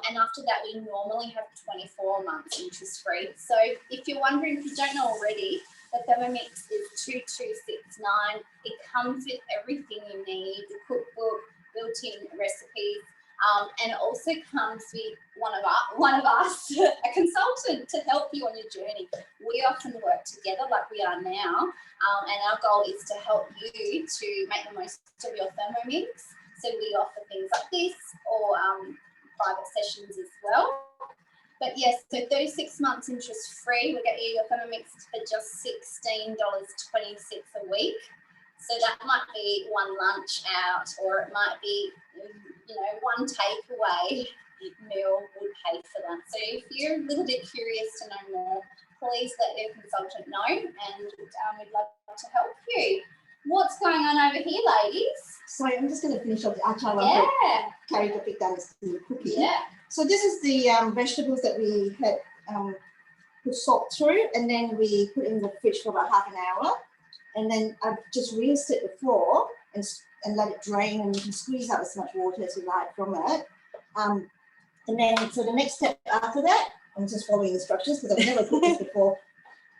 And after that, we normally have 24 months interest free. So if you're wondering, if you don't know already, the Thermomix is 2269. It comes with everything you need, the cookbook, built-in recipes, and it also comes with one of us, a consultant, to help you on your journey. We often work together like we are now, and our goal is to help you to make the most of your Thermomix. So we offer things like this, or private sessions as well. But yes, so 36 months interest free. We get you your Thermomix for just $16.26 a week. So that might be one lunch out, or it might be, you know, one takeaway meal would pay for that. So if you're a little bit curious to know more, please let your consultant know, and we'd love to help you. What's going on over here, ladies? Sorry, I'm just going to finish off the acar. Yeah. Carry the big down the cookie. Yeah. So this is the vegetables that we had put salt through, and then we put in the fridge for about half an hour, and then I've just rinsed it before and let it drain, and you can squeeze out as much water as you like from it. And then so the next step after that, I'm just following instructions because I've never cooked this before.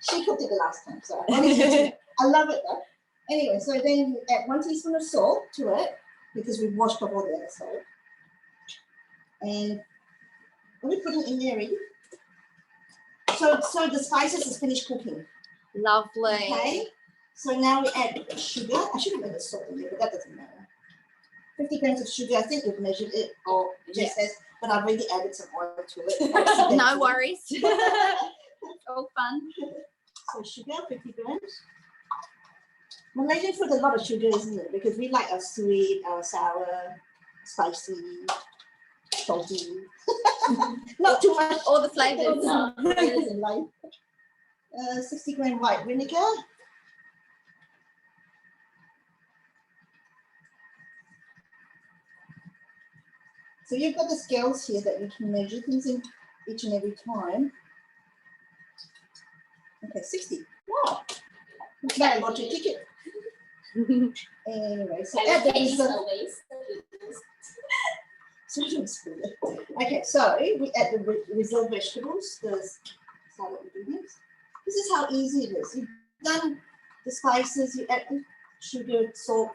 She cooked it the last time, so I love it though. Anyway, so then you add 1 teaspoon of salt to it because we've washed off all the other salt. And we put it in there already. So the spices is finished cooking. Lovely. Okay. So now we add sugar. I should have added salt in there, but that doesn't matter. 50 grams of sugar. I think we've measured it, or Jess says, but I've already added some oil to it. No worries. All fun. So sugar, 50 grams. Malaysian food, a lot of sugar, isn't it? Because we like our sweet, our sour, spicy, salty. Not too much. All the flavours. 60 gram white vinegar. So you've got the scales here that you can measure things in each and every time. Okay, 60. Wow. Very lottery ticket. Anyway, so add the okay, so we add the reserved vegetables, the salad ingredients. This is how easy it is. You've done the spices, you add the sugar, salt,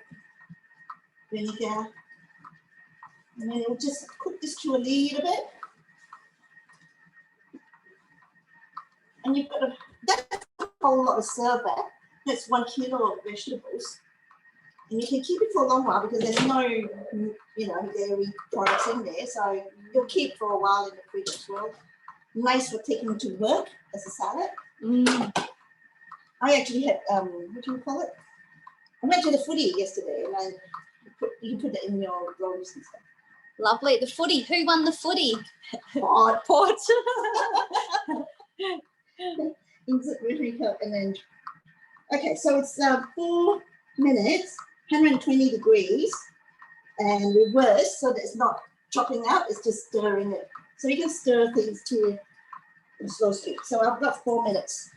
vinegar, and then you'll just cook this through a little bit. And you've got that's a whole lot of serve there. That's 1 kilo of vegetables. And you can keep it for a long while because there's no, you know, dairy products in there. So you'll keep for a while in the fridge as well. Nice for taking to work as a salad. I actually had, what do you call it? I went to the footy yesterday, and you put it in your rolls and stuff. Lovely. The footy. Who won the footy? Port. And then, okay, so it's 4 minutes, 120 degrees, and reverse so that it's not chopping out, it's just stirring it. So you can stir things to a slow speed. So I've got 4 minutes.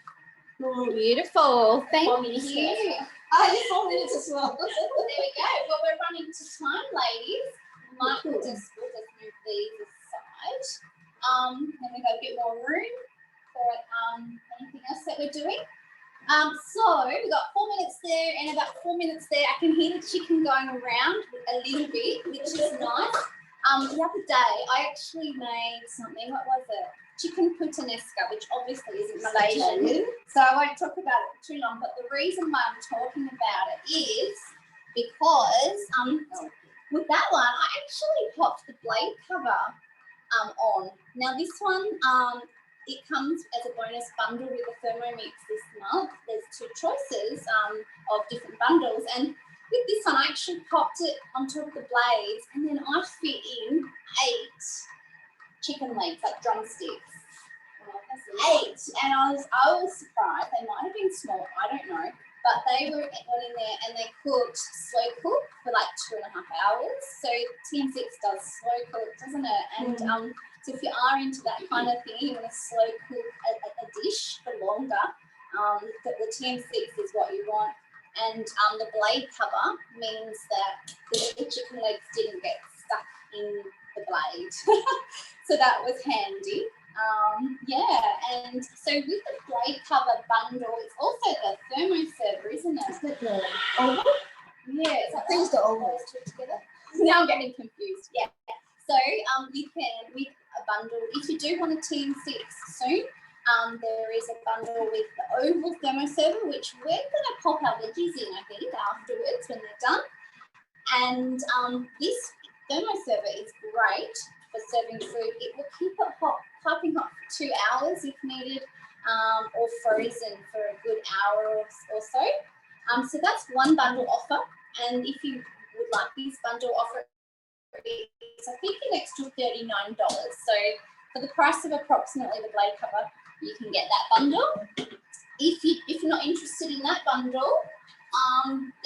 Beautiful. Thank you. I need 4 minutes as well. There we go. Well, we're running to time, ladies. We'll just move these aside. Then we've got a bit more room for anything else that we're doing. So we've got 4 minutes there and about 4 minutes there. I can hear the chicken going around a little bit, which is nice. The other day, I actually made something. What was it? Chicken puttanesca, which obviously isn't Malaysian. So I won't talk about it for too long. But the reason why I'm talking about it is because with that one, I actually popped the blade cover on. Now this one, it comes as a bonus bundle with the Thermomix this month. There's 2 choices of different bundles, and with this one I actually popped it on top of the blades, and then I fit in chicken legs, like drumsticks. 8, and I was surprised. They might have been small, I don't know, but they were in there and they cooked slow cook for like 2.5 hours. So TM6 does slow cook, doesn't it? And so if you are into that kind of thing, you want to slow cook a dish for longer, the TM6 is what you want. And the blade cover means that the chicken legs didn't get stuck in the blade. So that was handy. And so with the blade cover bundle, it's also the thermo server, isn't it? Isn't it the oval? Yeah, I think it's the oval. Together. Now I'm getting confused. Yeah. So you can, with a bundle, if you do want a TM6 soon, there is a bundle with the oval thermo server, which we're going to pop our veggies in, I think, afterwards when they're done. And this thermo server is great for serving food. It will keep it hot, piping hot for 2 hours if needed, or frozen for a good hour or so. So that's one bundle offer. And if you would like this bundle offer, it's I think an extra $39. So for the price of approximately the blade cover, you can get that bundle. If you're not interested in that bundle,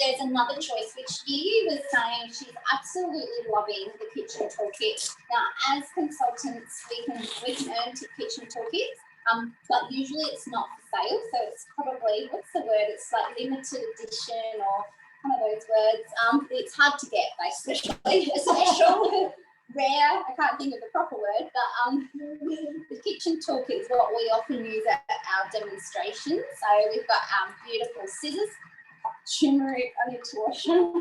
there's another choice, which Yi was saying she's absolutely loving the kitchen toolkit. Now, as consultants, we can earn kitchen toolkits, but usually it's not for sale. So it's probably, what's the word? It's like limited edition or one of those words. It's hard to get, basically. Special, rare. I can't think of the proper word, but the kitchen toolkit is what we often use at our demonstrations. So we've got beautiful scissors. Turmeric, I need to wash them.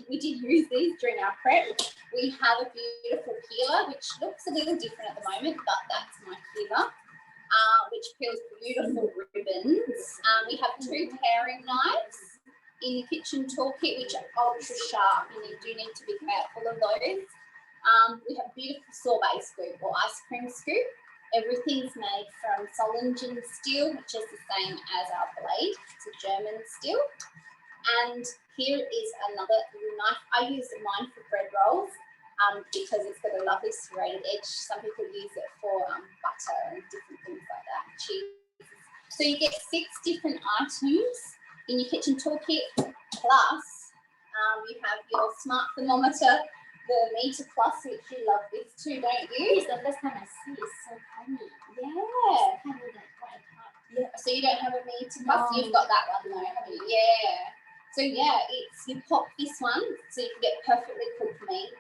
We did use these during our prep. We have a beautiful peeler, which looks a little different at the moment, but that's my peeler, which peels beautiful ribbons. We have 2 paring knives in the kitchen toolkit, which are ultra sharp, and you do need to be careful of those. We have beautiful sorbet scoop or ice cream scoop. Everything's made from Solingen steel, which is the same as our blade. It's a German steel. And here is another knife. I use mine for bread rolls because it's got a lovely serrated edge. Some people use it for butter and different things like that, cheese. So you get 6 different items in your kitchen toolkit, plus you have your smart thermometer, the meter plus, which you love this too, don't you? It's the first time I see it. It's so tiny. Yeah. Kind of like quite hot. Yeah. So you don't have a meter plus? You've got that one though, haven't you? Yeah. So yeah, it's, you pop this one so you can get perfectly cooked meat.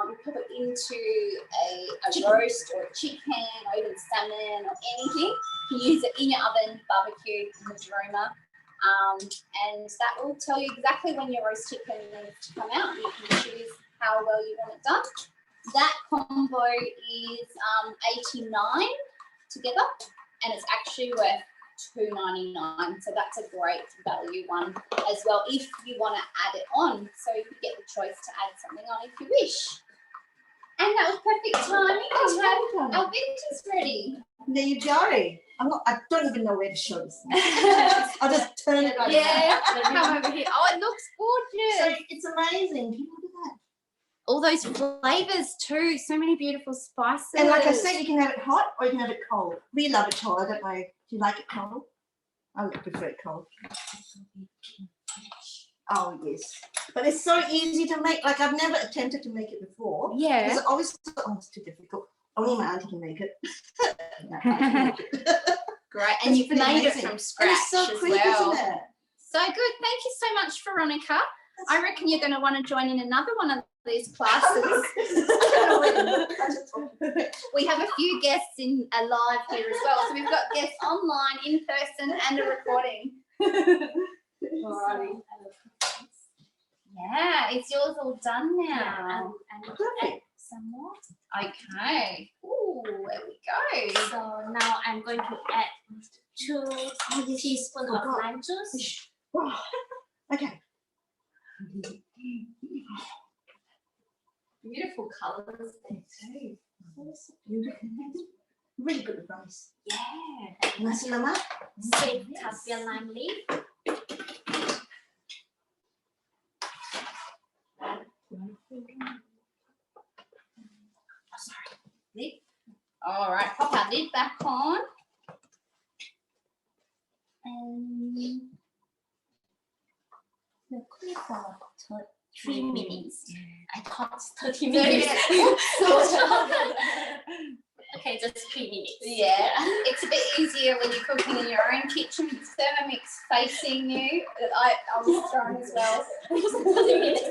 You pop it into a roast or a chicken or even salmon or anything. You can use it in your oven, barbecue, in the Jeroma. And that will tell you exactly when your roast chicken needs to come out. You can choose how well you want it done. That combo is $89 together, and it's actually worth $2.99. So that's a great value one as well if you want to add it on. So you get the choice to add something on if you wish. And that was perfect timing. We have our veggies ready. There you go. I don't even know where to show this. I'll just turn it over. Yeah, come over here. Oh, it looks gorgeous. So it's amazing. Can you look at that? All those flavours too. So many beautiful spices. And like I said, you can have it hot or you can have it cold. We love it cold. I don't know. Do you like it cold? I would prefer it cold. Oh, yes. But it's so easy to make. Like, I've never attempted to make it before. Yeah. Because I always thought, oh, it's too difficult. Only my auntie can make it. No, I can make it. Great. And you've made it from scratch and it's so as quick, well. isn't it? So good. Thank you so much, Veronica. I reckon you're going to want to join in another one of these classes. We have a few guests in live here as well. So we've got guests online, in person, and a recording. Alrighty. Yeah, it's yours all done now. Yeah, and add some more. Okay. Ooh, there we go. So now I'm going to add 2 teaspoons of lime juice. Okay. Beautiful colours there too. Beautiful. Really good advice. Yeah. Nasi lemak. Save kaffir lime leaf. All right, pop our lid back on. And we'll cook it for 3 minutes. I thought 30 minutes. Okay, just 3 minutes. Yeah, it's a bit easier when you're cooking in your own kitchen. Thermomix facing you. I was thrown as well. 30 minutes.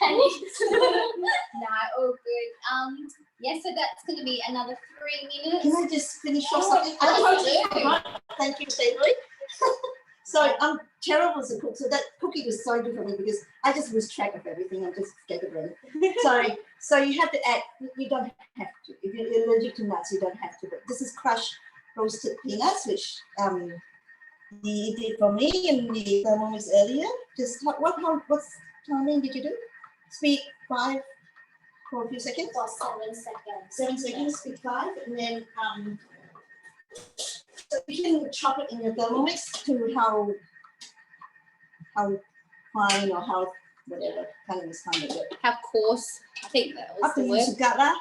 Panic. No, all good. Yeah, so that's going to be another 3 minutes. Can I just finish off something? Oh, Thank you, David. So I'm terrible as a cook. So that cooking was so good for me because I just lose track of everything. I'm just scatterbrained. Sorry. So you have to add. You don't have to. If you're allergic to nuts, you don't have to. But this is crushed roasted peanuts, which Yi did for me in the Thermomix earlier. Just what's timing did you do? Speed 5 for a few seconds. For 7 seconds. 7 seconds. Speed 5, and then so you can chop it in your Thermomix to how fine or how whatever kind of time of it. How coarse? I think that was After the you word. sugata,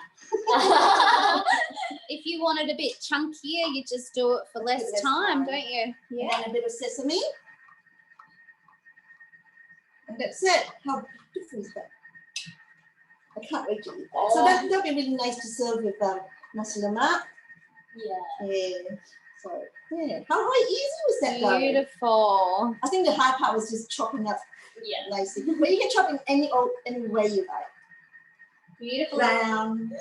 If you want it a bit chunkier, you just do it for less time, don't you? and then a bit of sesame, and that's it. How beautiful is that? I can't wait to eat that. So that'll be really nice to serve with nasi lemak. Yeah. Yeah. So yeah, how easy was that? Darling? Beautiful. I think the hard part was just chopping up Yeah. nicely. But you can chop in any way you like. Beautiful. Round,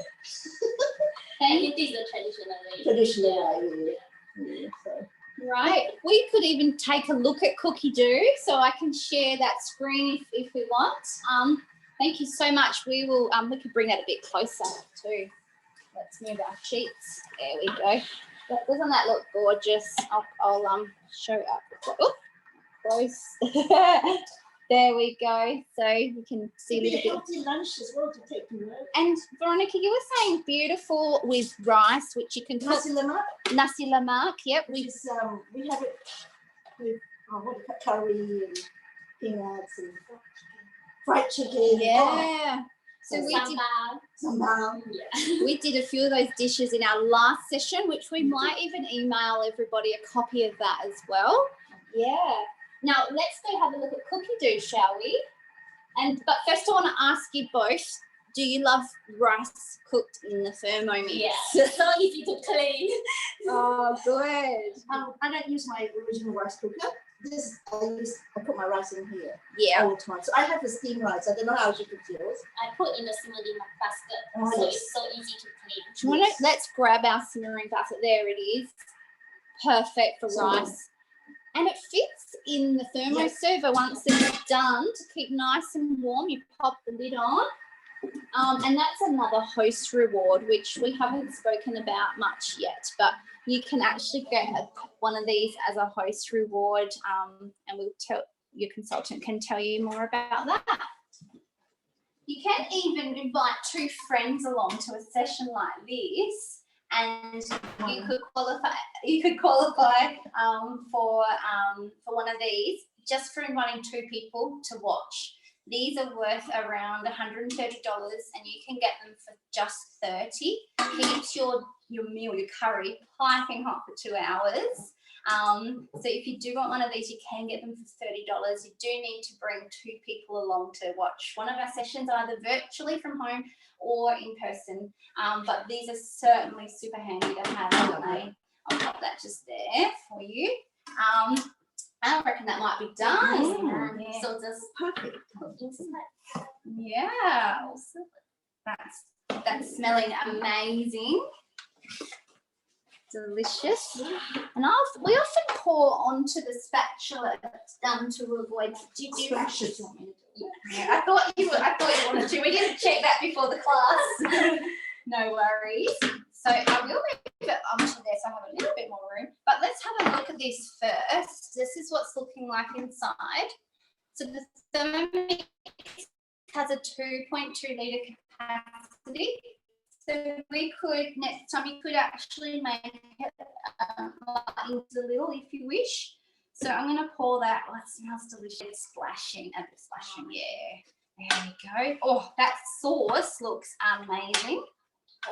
And it is the traditional way. traditional way. Yeah. So. Right. We could even take a look at Cookie Do, so I can share that screen if we want. Thank you so much. We will. We could bring that a bit closer too. Let's move our sheets. There we go. Doesn't that look gorgeous? I'll show up. Oh, close. There we go. So you can see a little bit. Healthy lunch as well to take to work. And Veronica, you were saying beautiful with rice, which you can cook. Nasi lemak. Nasi lemak. Yep. Which is we have it with curry and peanuts and fried chicken. Yeah. So So we did. sambal. We did a few of those dishes in our last session, which we might even email everybody a copy of that as well. Yeah. Now let's go have a look at Cookie Do, shall we? But first I want to ask you both, do you love rice cooked in the Thermomix? Yeah. So easy to clean. Oh, good. I don't use my original rice cooker. I put my rice in here Yeah. all the time. So I have a steamed rice. I don't know how you cook yours. I put in the simmering basket, Oh, so yes. it's so easy to clean. Do you want to, let's grab our simmering basket. There it is. Perfect for So- rice. And it fits in the thermo server once it's done to keep nice and warm. You pop the lid on. And that's another host reward, which we haven't spoken about much yet, but you can actually get one of these as a host reward, and your consultant can tell you more about that. You can even invite 2 friends along to a session like this, and you could qualify. For one of these just for inviting 2 people to watch. These are worth around $130, and you can get them for just $30. Keeps your meal, your curry, piping hot for 2 hours. So if you do want one of these, you can get them for $30. You do need to bring 2 people along to watch one of our sessions, either virtually from home or in person. But these are certainly super handy to have, aren't they? I'll pop that just there for you. I reckon that might be done. Yeah. So just Perfect. put inside. Yeah. That's smelling amazing. Delicious. And we often pour onto the spatula to avoid Splashes. Yeah, I thought you wanted to. We didn't check that before the class. No worries. So I will move it onto there so I have a little bit more room. But let's have a look at this first. This is what's looking like inside. So the Thermomix has a 2.2 litre capacity. So we could, next time you could actually make it into a little if you wish. So I'm going to pour that. Oh, it smells delicious. Splashing, a bit splashing, yeah. There we go. Oh, that sauce looks amazing.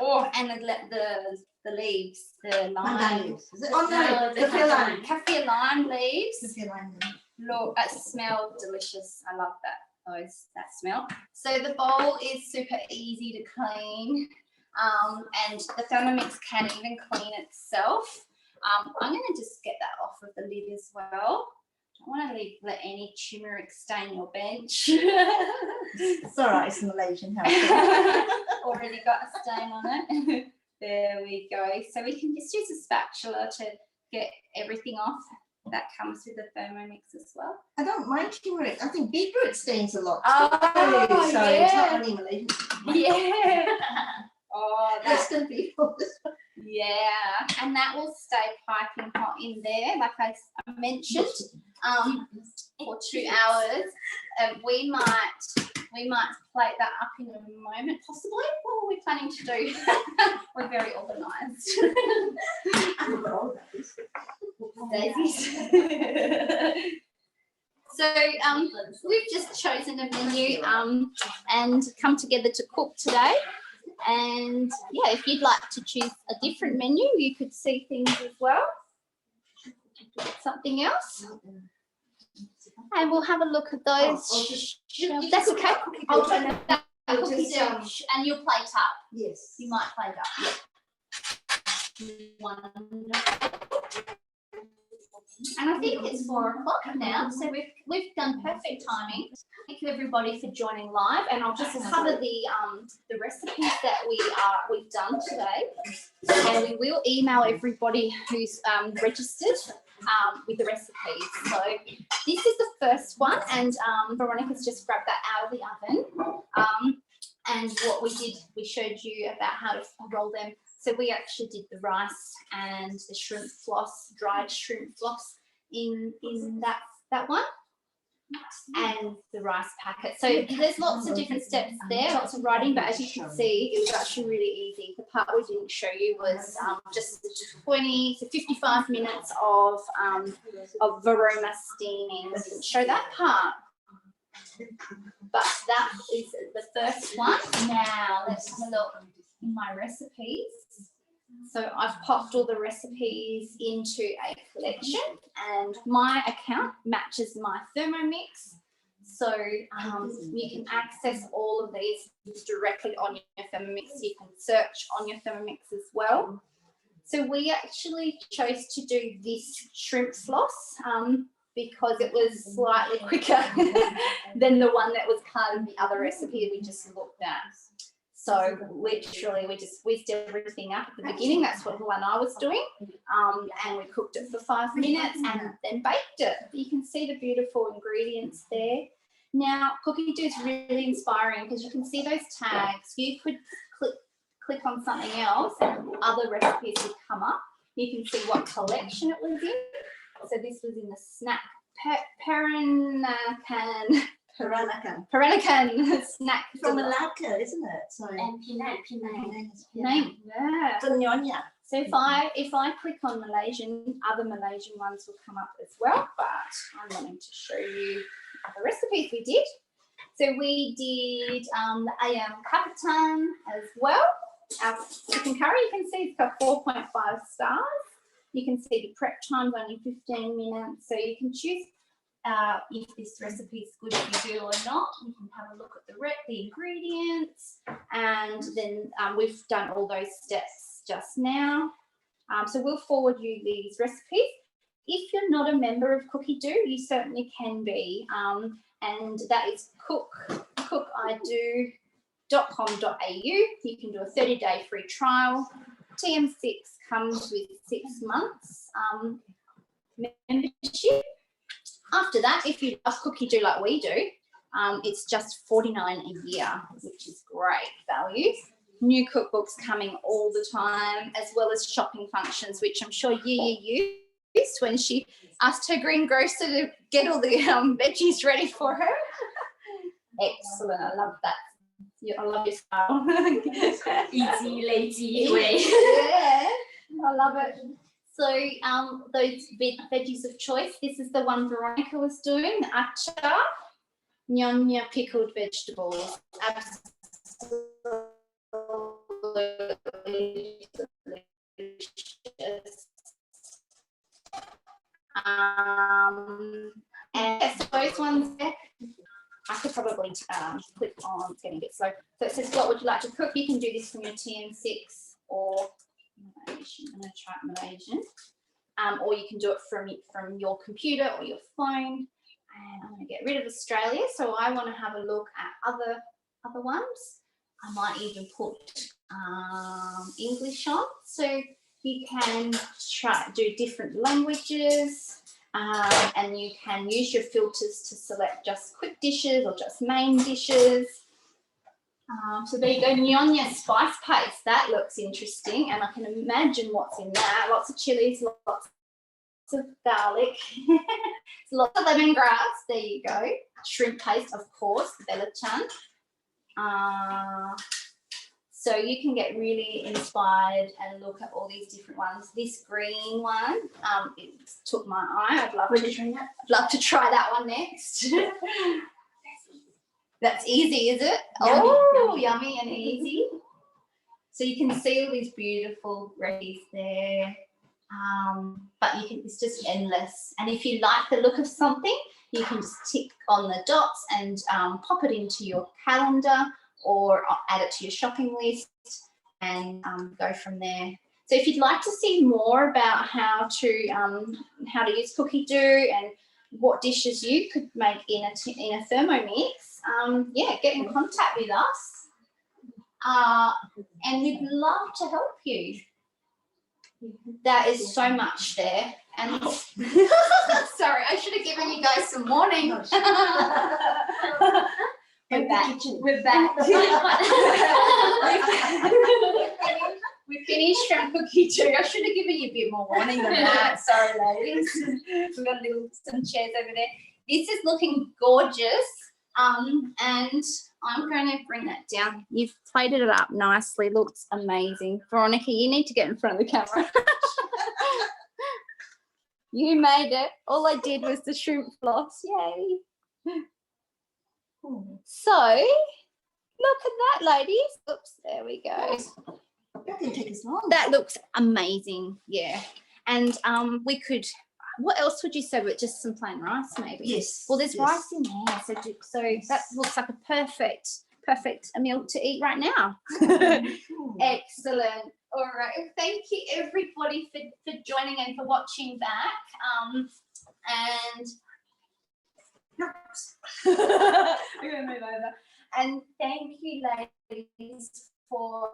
Oh, and the leaves, the lime. Leaves. Is it? Oh no, the lime. Kaffir lime leaves. Kaffir lime. Look, it smells delicious. I love that smell. So the bowl is super easy to clean, and the Thermomix can even clean itself. I'm going to just get that off of the lid as well. Don't want to let any turmeric stain your bench. It's all right, it's Malaysian house. Already got a stain on it. There we go. So we can just use a spatula to get everything off. That comes with the Thermomix as well. I don't mind turmeric. I think beetroot stains a lot. Oh, so yeah. it's not only Malaysian. Yeah. Oh, that's Western people. yeah. And that will stay piping hot in there, like I mentioned, for 2 hours. We might plate that up in a moment, possibly. What were we planning to do? We're very organised. Daisies. So we've just chosen a menu and come together to cook today. And yeah, if you'd like to choose a different menu, you could see things as well. Something else. And we'll have a look at those. That's okay. I'll turn it back. And you'll plate up. Yes. You might plate up. Yeah. Wonderful. And I think it's 4 o'clock now, so we've done perfect timing. Thank you everybody for joining live, and I'll just cover the recipes that we've done today, and we will email everybody who's registered with the recipes. So this is the first one, and Veronica's just grabbed that out of the oven. And what we did, we showed you about how to roll them. So we actually did the rice and the shrimp floss, dried shrimp floss in that one, and the rice packet. So there's lots of different steps there, lots of writing, but as you can see, it was actually really easy. The part we didn't show you was just 20 to 55 minutes of varoma steaming. We didn't show that part. But that is the first one. Now let's have a look in my recipes. So I've popped all the recipes into a collection, and my account matches my Thermomix. So you can access all of these directly on your Thermomix. You can search on your Thermomix as well. So we actually chose to do this shrimp floss because it was slightly quicker than the one that was part of the other recipe we just looked at. So literally we just whisked everything up at the beginning. That's what the one I was doing. And we cooked it for 5 minutes and then baked it. You can see the beautiful ingredients there. Now, Cookie Dough is really inspiring because you can see those tags. You could click on something else and other recipes would come up. You can see what collection it was in. So this was in the snack Peranakan snack. From Malacca, isn't it? Sorry. And Penang. Yeah. Nyonya. So if I click on Malaysian, other Malaysian ones will come up as well, but I'm wanting to show you the recipes we did. So we did the Ayam Kapitan as well. Our chicken curry, you can see it's got 4.5 stars. You can see the prep time's only 15 minutes, so you can choose if this recipe is good for you or not. You can have a look at the ingredients, and then we've done all those steps just now. So we'll forward you these recipes. If you're not a member of Cookie Dough, you certainly can be, and that is cookido.com.au. You can do a 30-day free trial. TM6 comes with 6 months membership. After that, if you just Cookie Dough like we do, it's just $49 a year, which is great value. New cookbooks coming all the time, as well as shopping functions, which I'm sure Yi used when she asked her greengrocer to get all the veggies ready for her. Excellent, I love that. I love your style. Easy, lazy way. Yeah, I love it. So those veggies of choice, this is the one Veronica was doing, the Acar Nyonya pickled vegetables. Absolutely absolutely delicious. And so those ones there, I could probably click on. It's getting a bit slow. So it says, what would you like to cook? You can do this from your TN6 or Malaysian. I'm going to try Malaysian. Or you can do it from your computer or your phone. And I'm going to get rid of Australia. So I want to have a look at other ones. I might even put English on. So you can do different languages. And you can use your filters to select just quick dishes or just main dishes. So there you go, Nyonya spice paste. That looks interesting, and I can imagine what's in that. Lots of chilies, lots of garlic, lots of lemongrass. There you go. Shrimp paste, of course, Bella-chan. So you can get really inspired and look at all these different ones. This green one, it took my eye. I'd love to try that one next. That's easy, is it? Yummy, yummy and easy. So you can see all these beautiful recipes there. But it's just endless. And if you like the look of something, you can just tick on the dots and pop it into your calendar, or add it to your shopping list and go from there. So if you'd like to see more about how to use Cookie Do and what dishes you could make in a Thermomix, yeah, get in contact with us. And we'd love to help you. There is so much there. And sorry, I should have given you guys some warning. We're back. We're back. We finished from Cookie Do. I should have given you a bit more warning than that. Sorry, ladies. We've got some chairs over there. This is looking gorgeous. And I'm going to bring that down. You've plated it up nicely. Looks amazing. Veronica, you need to get in front of the camera. You made it. All I did was the shrimp floss. Yay. So, look at that, ladies. Oops, there we go. That didn't take us long. That looks amazing, yeah. And we could, what else would you serve with? Just some plain rice, maybe? Yes. Well, there's yes. rice in there, so that looks like a perfect meal to eat right now. Excellent. All right. Well, thank you, everybody, for joining and for watching back. And I'm going to move over. And thank you, ladies, for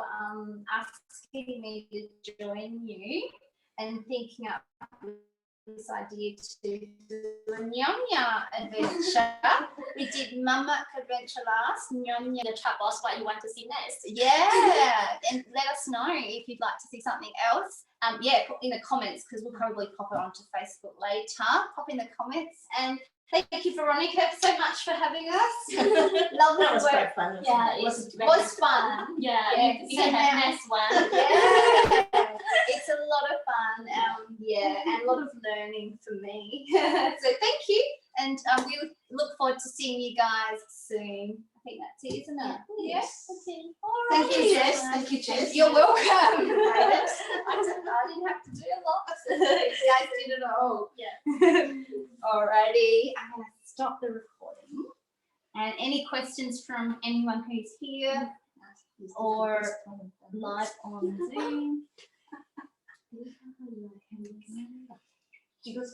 asking me to join you and thinking up this idea to do a Nyonya adventure. We did Mamak adventure last, Nyonya. The chat box what you want to see next. Yeah, and let us know if you'd like to see something else. Yeah, put in the comments, because we'll probably pop it onto Facebook later. Pop in the comments. And thank you, Veronica, so much for having us. Lovely That was work. quite fun. Yeah, It was fun. Yeah, you can have next one. Yeah, it's a lot of fun. Yeah, and a lot of learning for me. So thank you, and we look forward to seeing you guys soon. I think that's it, isn't it? Yes. Okay. All Thank right. you, Jess. Thank you, Jess. You're welcome. I didn't have to do a lot. You guys did it all. Yeah. Alrighty, I'm going to stop the recording. And any questions from anyone who's here or live on Zoom? She goes,